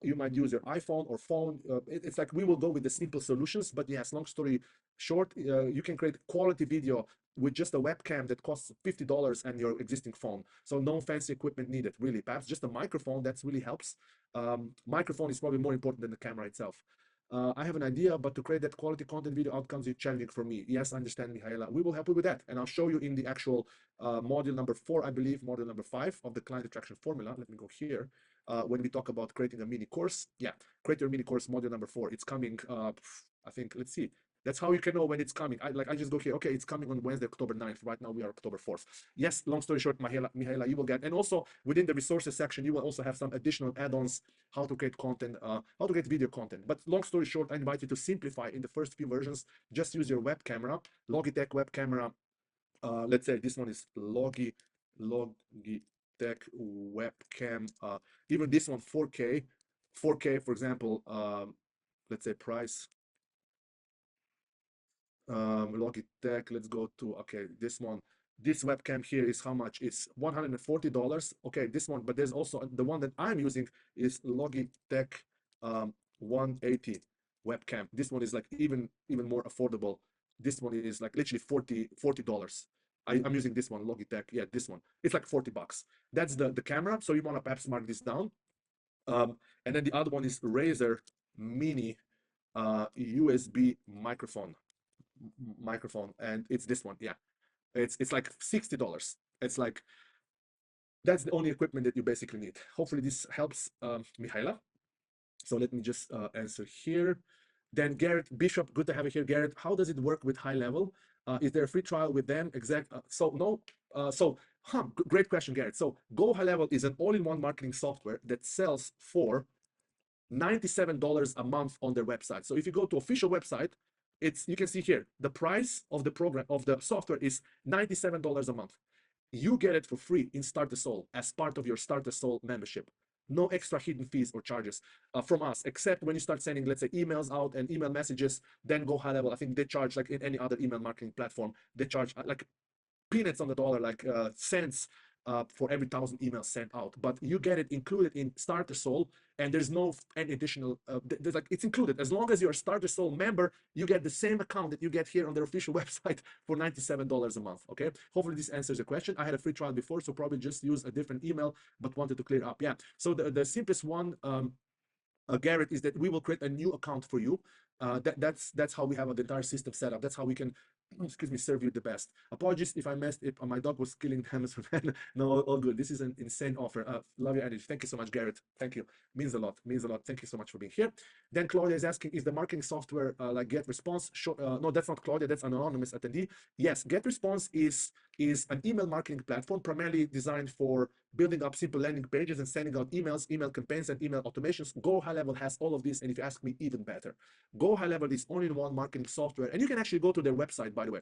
You might use your iPhone or phone. It's like we will go with the simple solutions, but yes, long story short, you can create quality video with just a webcam that costs $50 and your existing phone. So no fancy equipment needed, really. Perhaps just a microphone, that really helps. Microphone is probably more important than the camera itself. I have an idea, but to create that quality content video outcomes is challenging for me. Yes, I understand, Mihaela. We will help you with that. And I'll show you in the actual module number 4, I believe, module number 5 of the client attraction formula. Let me go here. When we talk about creating a mini course, yeah, create your mini course module number 4. It's coming, I think, let's see. That's how you can know when it's coming. I just go here. Okay, it's coming on Wednesday, October 9th. Right now we are October 4th. Yes, long story short, Mihaela, you will get, and also within the resources section, you will also have some additional add-ons, how to create content, how to create video content. But long story short, I invite you to simplify in the first few versions. Just use your web camera, Logitech web camera. Let's say this one is Logitech webcam. Even this one 4K, for example. Let's say price. Logitech, let's go to, okay, this one. This webcam here is how much? It's $140. Okay, this one, but there's also the one that I'm using is Logitech 180 webcam. This one is like even more affordable. This one is like literally $40. I'm using this one, Logitech. Yeah, this one. It's like $40. That's the camera. So you want to perhaps mark this down. And then the other one is Razer Mini USB microphone, and it's this one. Yeah, it's like $60. It's like, that's the only equipment that you basically need. Hopefully this helps, Mihaela. So let me just answer here. Then Garrett Bishop, good to have you here, Garrett. How does it work with High Level? Is there a free trial with them? Great question, Garrett. So Go High Level is an all-in-one marketing software that sells for $97 a month on their website. So if you go to official website, you can see here the price of the program of the software is $97 a month. You get it for free in Start the Soul as part of your Start the Soul membership. No extra hidden fees or charges from us, except when you start sending, let's say, emails out and email messages. Then Go High Level, I think they charge, like in any other email marketing platform, they charge like peanuts on the dollar, like cents for every 1,000 emails sent out. But you get it included in Starter Soul, and there's no any additional. There's like, it's included as long as you're a Starter Soul member. You get the same account that you get here on their official website for $97 a month. Okay, hopefully this answers the question. I had a free trial before, so probably just use a different email, but wanted to clear up. Yeah. So the simplest one. Garrett, is that we will create a new account for you. That's how we have the entire system set up. That's how we can, excuse me, serve you the best. Apologies if I messed it. My dog was killing them. No, all good. This is an insane offer. Love your energy. Thank you so much, Garrett. Thank you. Means a lot. Means a lot. Thank you so much for being here. Then Claudia is asking, is the marketing software like GetResponse? No, that's not Claudia. That's an anonymous attendee. Yes, GetResponse is an email marketing platform primarily designed for building up simple landing pages and sending out emails, email campaigns, and email automations. Go High Level has all of this, and if you ask me, even better. Go High Level is all-in-one marketing software, and you can actually go to their website, by the way.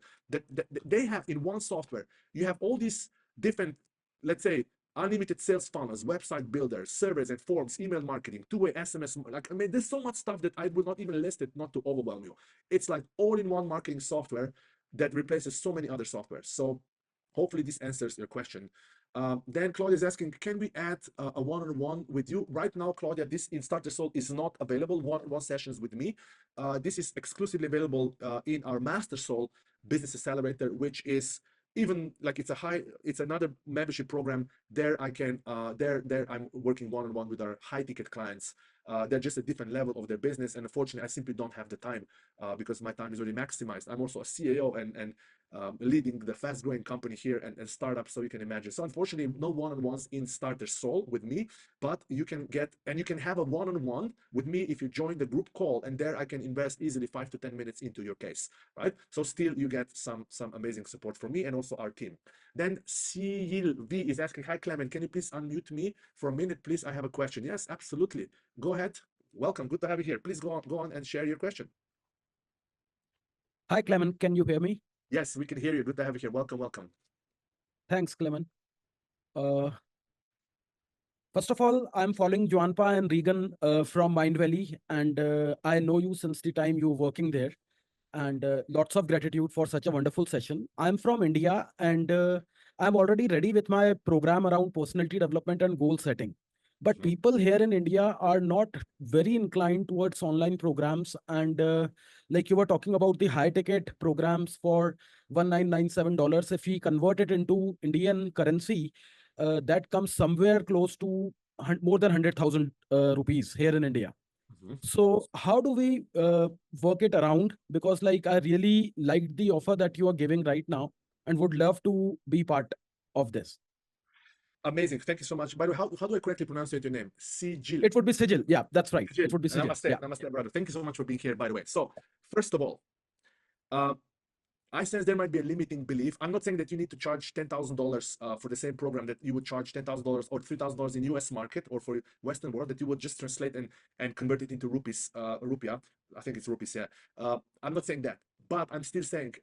They have in one software, you have all these different, let's say, unlimited sales funnels, website builders, surveys and forms, email marketing, two-way SMS. Like, I mean, there's so much stuff that I would not even list it, not to overwhelm you. It's like all-in-one marketing software that replaces so many other softwares. So hopefully this answers your question. Then Claudia is asking, can we add a one-on-one with you? Right now, Claudia, this in Starter Soul is not available, one-on-one sessions with me. This is exclusively available in our Master Soul Business Accelerator, which is even like it's another membership program. There I can, there I'm working one-on-one with our high-ticket clients. They're just a different level of their business. And unfortunately, I simply don't have the time because my time is already maximized. I'm also a CEO and leading the fast-growing company here and startup, so you can imagine. So unfortunately, no one-on-ones in Starter Soul with me, but you can get and you can have a one-on-one with me if you join the group call, and there I can invest easily 5 to 10 minutes into your case, right? So still you get some amazing support from me and also our team. Then Cil V is asking, hi Clement, can you please unmute me for a minute, please? I have a question. Yes, absolutely. Go ahead. Welcome. Good to have you here. Please go on and share your question. Hi, Klemen. Can you hear me? Yes, we can hear you. Good to have you here. Welcome, welcome. Thanks, Klemen. First of all, I'm following Juanpa and Regan from Mindvalley, and I know you since the time you're working there. And lots of gratitude for such a wonderful session. I'm from India, and I'm already ready with my program around personality development and goal setting. But people here in India are not very inclined towards online programs. And like you were talking about the high ticket programs for $1997, if we convert it into Indian currency, that comes somewhere close to more than 100,000 rupees here in India. So how do we work it around? Because like I really liked the offer that you are giving right now and would love to be part of this. Amazing. Thank you so much. By the way, how do I correctly pronounce your name? Sigil. It would be Sigil. Yeah, that's right. Sigil. It would be Sigil. Namaste. Yeah. Namaste, brother. Thank you so much for being here, by the way. So, first of all, I sense there might be a limiting belief. I'm not saying that you need to charge $10,000 for the same program that you would charge $10,000 or $3,000 in US market or for Western world, that you would just translate and convert it into rupees, rupiah. I think it's rupees, yeah. I'm not saying that, but I'm still saying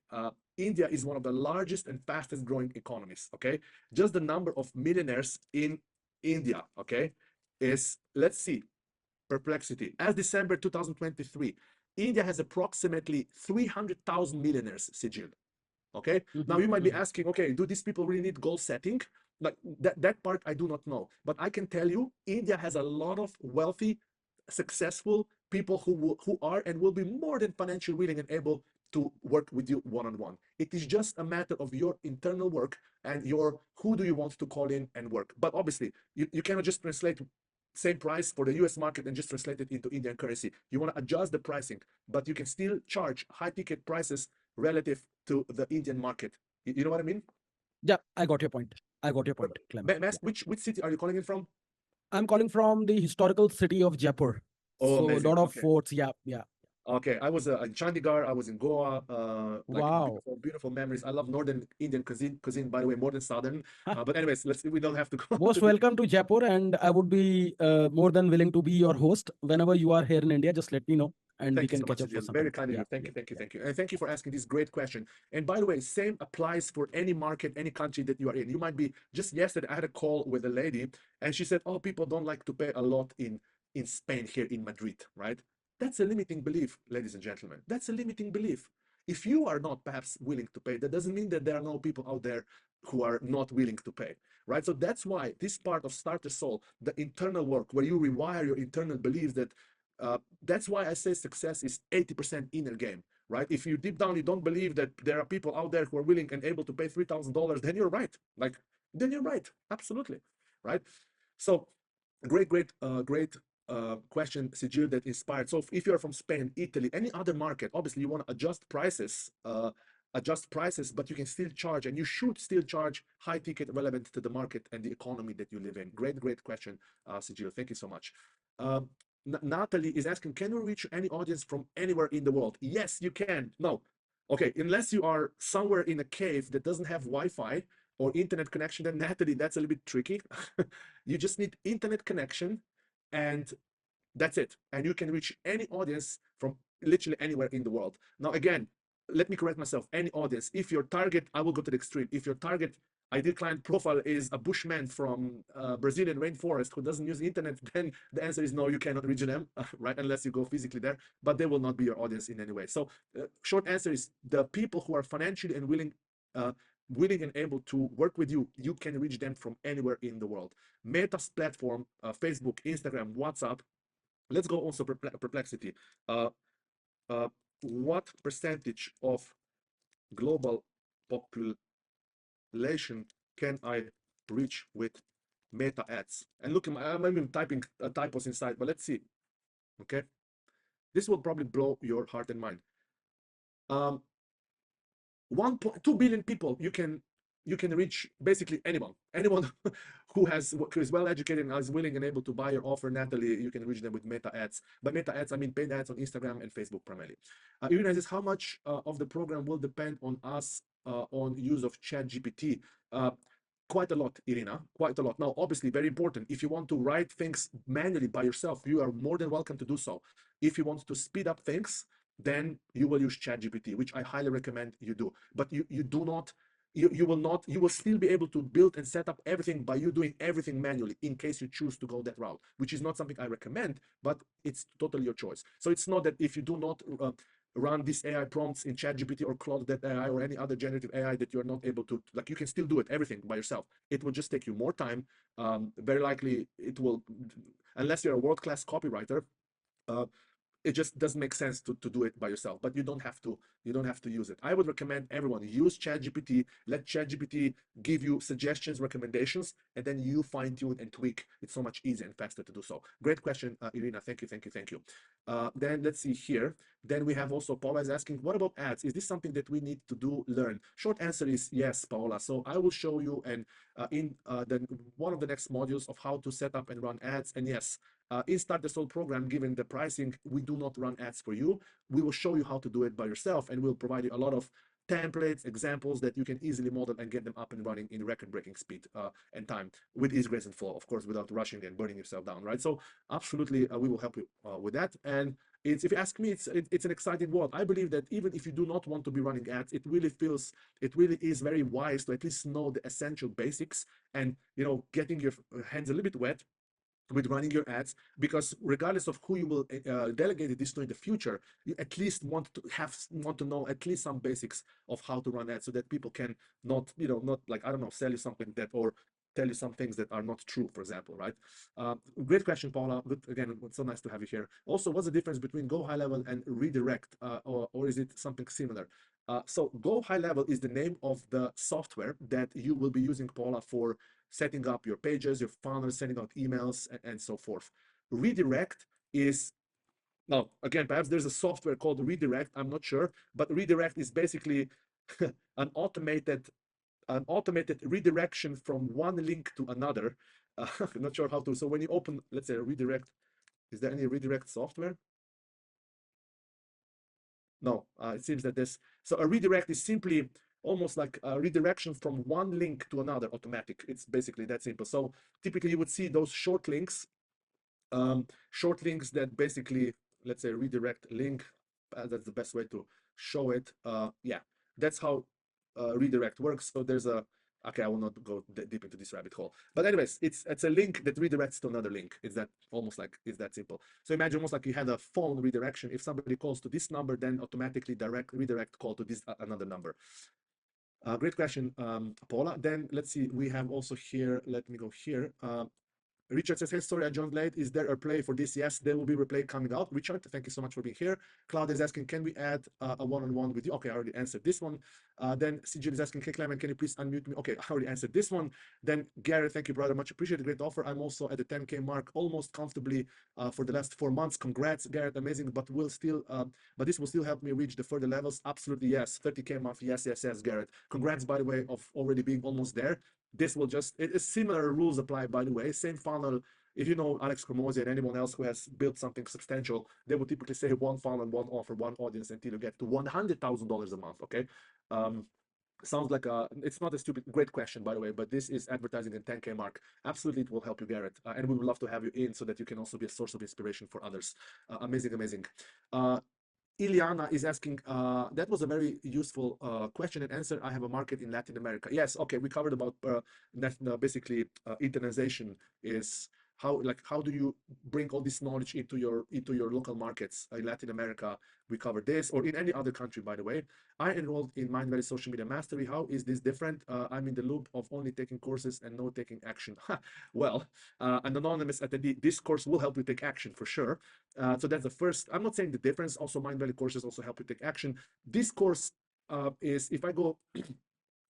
India is one of the largest and fastest growing economies, okay? Just the number of millionaires in India, okay, is, let's see, perplexity. As December 2023, India has approximately 300,000 millionaires, Sigil. Okay. Now you might be asking, okay, do these people really need goal setting? Like that part I do not know. But I can tell you, India has a lot of wealthy, successful people who are and will be more than financially willing and able to work with you one-on-one. It is just a matter of your internal work and your who do you want to call in and work. But obviously, you cannot just translate same price for the US market and just translate it into Indian currency. You want to adjust the pricing, but you can still charge high ticket prices relative to the Indian market. You know what I mean? Yeah, I got your point. I got your point, Clement. Which city are you calling in from? I'm calling from the historical city of Jaipur. Oh, so a amazing. lot of Okay. forts. Yeah, yeah. Okay, I was in Chandigarh. I was in Goa. Like Wow. beautiful memories. I love northern Indian cuisine, by the way, more than southern. But anyways, we don't have to go. Most welcome to Jaipur, and I would be more than willing to be your host whenever you are here in India. Just let me know, and we Thank you can so much, catch up for Adil. some Very time. kind of Yeah, you. Thank you, thank you, thank you. And thank you for asking this great question. And by the way, same applies for any market, any country that you are in. You might be, just yesterday, I had a call with a lady, and she said, oh, people don't like to pay a lot in Spain, here in Madrid, right? That's a limiting belief, ladies and gentlemen. That's a limiting belief. If you are not perhaps willing to pay, that doesn't mean that there are no people out there who are not willing to pay, right? So that's why this part of Starter Soul, the internal work, where you rewire your internal beliefs, that's why I say success is 80% inner game, right? If you deep down you don't believe that there are people out there who are willing and able to pay $3,000, then you're right. Then you're right. Absolutely, right? So, great question, Sigil, that inspired. So, if you're from Spain, Italy, any other market, obviously you want to adjust prices, but you can still charge, and you should still charge high ticket relevant to the market and the economy that you live in. Great question, Sigil. Thank you so much. Natalie is asking, can we reach any audience from anywhere in the world? Yes, you can. No. Okay, unless you are somewhere in a cave that doesn't have Wi-Fi or internet connection, then Natalie, that's a little bit tricky. You just need internet connection, and that's it. And you can reach any audience from literally anywhere in the world. Now, again, let me correct myself. Any audience, if your target, I will go to the extreme. If your target ideal client profile is a bushman from Brazilian rainforest who doesn't use the internet, then the answer is no, you cannot reach them, right? Unless you go physically there, but they will not be your audience in any way. So short answer is the people who are financially and willing willing and able to work with you, you can reach them from anywhere in the world. Meta's platform, Facebook, Instagram, WhatsApp. Let's go also perplexity. Uh, what percentage of global population can I reach with meta ads? And look, I'm even typing typos inside, but let's see. Okay, this will probably blow your heart and mind. 1.2 billion people you can reach basically anyone who is well educated and is willing and able to buy your offer. Natalie, you can reach them with meta ads. By meta ads, I mean paid ads on Instagram and Facebook primarily. Irina says, how much of the program will depend on us on use of chat GPT? Quite a lot, Irina, quite a lot. Now, obviously, very important. If you want to write things manually by yourself, you are more than welcome to do so. If you want to speed up things, then you will use ChatGPT, which I highly recommend you do. But you do not, you will not, you will still be able to build and set up everything by you doing everything manually in case you choose to go that route, which is not something I recommend, but it's totally your choice. So it's not that if you do not run these AI prompts in ChatGPT or Claude.ai or any other generative AI that you're not able to, like, you can still do it, everything by yourself. It will just take you more time. Very likely it will, unless you're a world-class copywriter, it just doesn't make sense to do it by yourself. But you don't have to use it. I would recommend everyone use ChatGPT. Let ChatGPT give you suggestions, recommendations, and then you fine-tune and tweak. It's so much easier and faster to do so. Great question, Irina. Thank you. Then let's see here. Then we have also Paula is asking, what about ads? Is this something that we need to learn? Short answer is yes, Paula. So I will show you and in one of the next modules of how to set up and run ads. And yes, in Start the Soul program, given the pricing, we do not run ads for you. We will show you how to do it by yourself, and we'll provide you a lot of templates, examples that you can easily model and get them up and running in record-breaking speed and time with ease, grace, and flow, of course, without rushing and burning yourself down, right? So absolutely, we will help you with that. And if you ask me, it's an exciting world. I believe that even if you do not want to be running ads, it really is very wise to at least know the essential basics and, getting your hands a little bit wet with running your ads, because regardless of who you will delegate this to in the future, you at least want to know at least some basics of how to run ads, so that people can not like, I don't know, sell you something that, or tell you some things that are not true, for example, right? Great question, Paula. Good, again, it's so nice to have you here. Also, what's the difference between Go High Level and Redirect, or is it something similar? So Go High Level is the name of the software that you will be using, Paula, for setting up your pages, your funnels, sending out emails, and so forth. Redirect is, now, again, perhaps there's a software called Redirect, I'm not sure, but Redirect is basically an automated redirection from one link to another. I'm not sure how to. So when you open, let's say, a redirect, is there any redirect software? No, it seems that so a redirect is simply almost like a redirection from one link to another, automatic. It's basically that simple. So typically you would see those short links that basically, let's say, redirect link. That's the best way to show it. Yeah, that's how redirect works. So there's okay, I will not go deep into this rabbit hole. But anyways, it's a link that redirects to another link. It's that simple. So imagine almost like you had a phone redirection. If somebody calls to this number, then automatically redirect call to this another number. Great question, Paula. Then let's see, we have also here, let me go here. Richard says, hey, sorry, I joined late. Is there a replay for this? Yes, there will be a replay coming out. Richard, thank you so much for being here. Claudia is asking, can we add a one-on-one with you? Okay, I already answered this one. Then CJ is asking, hey, Klemen, can you please unmute me? Okay, I already answered this one. Then Garrett, thank you, brother. Much appreciated. Great offer. I'm also at the 10K mark almost comfortably for the last 4 months. Congrats, Garrett. Amazing. But this will still help me reach the further levels. Absolutely, yes. 30K month. Yes, Garrett. Congrats, by the way, of already being almost there. This will similar rules apply, by the way. Same funnel. If you know Alex Cromosi and anyone else who has built something substantial, they will typically say one funnel, one offer, one audience until you get to $100,000 a month. Okay. Sounds like it's not a great question, by the way, but this is advertising in 10K mark. Absolutely, it will help you, Garrett. And we would love to have you in so that you can also be a source of inspiration for others. Amazing. Ileana is asking, that was a very useful question and answer. I have a market in Latin America. Yes, okay, we covered about basically internationalization is how do you bring all this knowledge into your local markets in Latin America? We cover this, or in any other country, by the way. I enrolled in Mindvalley Social Media Mastery. How is this different? I'm in the loop of only taking courses and no taking action. Well, an anonymous attendee, this course will help you take action for sure. So that's the first. I'm not saying the difference. Also, Mindvalley courses also help you take action. This course is, if I go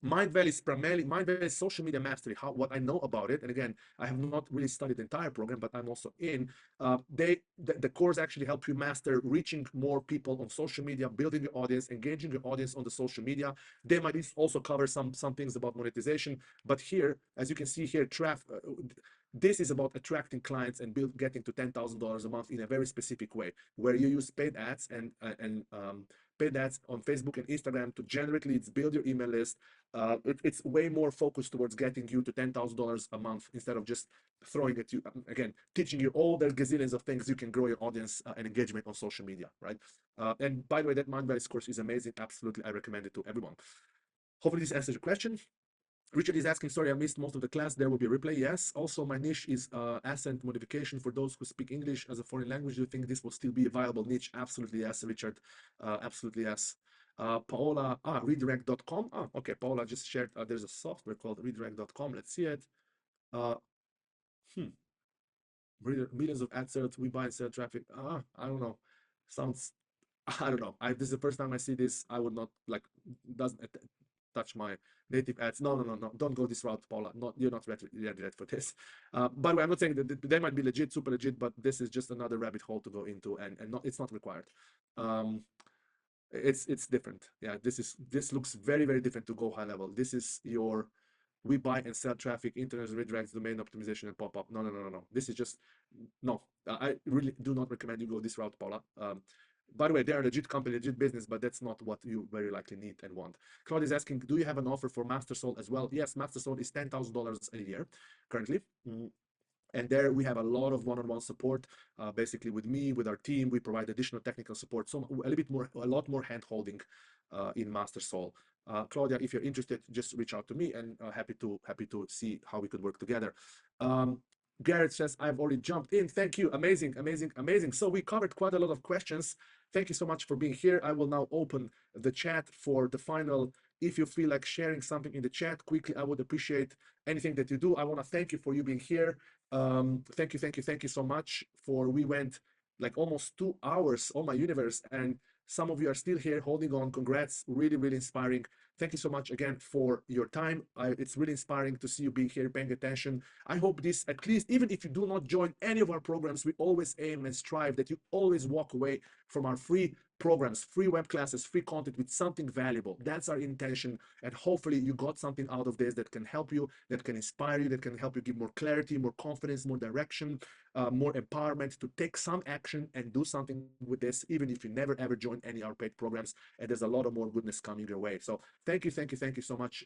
Mindvalley is primarily Mindvalley social media mastery. What I know about it, and again, I have not really studied the entire program, but I'm also in. The course actually help you master reaching more people on social media, building your audience, engaging your audience on the social media. They might also cover some things about monetization, but here, as you can see here, this is about attracting clients and getting to $10,000 a month in a very specific way, where you use paid ads and paid ads on Facebook and Instagram to generate leads, build your email list. It's way more focused towards getting you to $10,000 a month instead of just throwing at you, again, teaching you all the gazillions of things you can grow your audience and engagement on social media, right? And by the way, that Mindvalley course is amazing. Absolutely, I recommend it to everyone. Hopefully this answers your question. Richard is asking, sorry, I missed most of the class. There will be a replay. Yes. Also, my niche is accent modification for those who speak English as a foreign language. Do you think this will still be a viable niche? Absolutely, yes, Richard. Absolutely, yes. Paola, redirect.com. Okay, Paola just shared, there's a software called redirect.com. Let's see it. Millions of ad sales, we buy and sell traffic. I don't know. Sounds, I don't know. This is the first time I see this. I would not doesn't touch my native ads. No. Don't go this route, Paula. You're not ready for this. By the way, I'm not saying that they might be legit, super legit, but this is just another rabbit hole to go into, and it's not required. It's different. Yeah, this looks very, very different to go high level. This is your we buy and sell traffic, internet redirects, domain optimization, and pop up. No. This is just no. I really do not recommend you go this route, Paula. By the way, they're a legit company, legit business, but that's not what you very likely need and want. Claude is asking, do you have an offer for Master Soul as well? Yes, Master Soul is $10,000 a year currently. And there we have a lot of one-on-one support, basically with me, with our team. We provide additional technical support, so a lot more hand-holding in Master Soul. Claudia, if you're interested, just reach out to me, and happy to see how we could work together. Garrett says, I've already jumped in. Thank you. Amazing. So we covered quite a lot of questions. Thank you so much for being here. I will now open the chat for the final. If you feel like sharing something in the chat quickly, I would appreciate anything that you do. I want to thank you for you being here. Thank you so much we went like almost 2 hours on my universe, and some of you are still here holding on. Congrats, really inspiring. Thank you so much again for your time. It's really inspiring to see you being here, paying attention. I hope this, at least, even if you do not join any of our programs, we always aim and strive that you always walk away from our free programs, free web classes, free content with something valuable. That's our intention. And hopefully you got something out of this that can help you, that can inspire you, that can help you give more clarity, more confidence, more direction, more empowerment to take some action and do something with this, even if you never ever join any of our paid programs. And there's a lot of more goodness coming your way. So thank you so much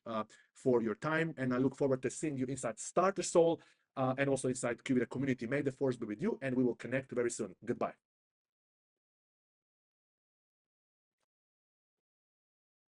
for your time. And I look forward to seeing you inside Starter Soul and also inside QVida community. May the force be with you, and we will connect very soon. Goodbye.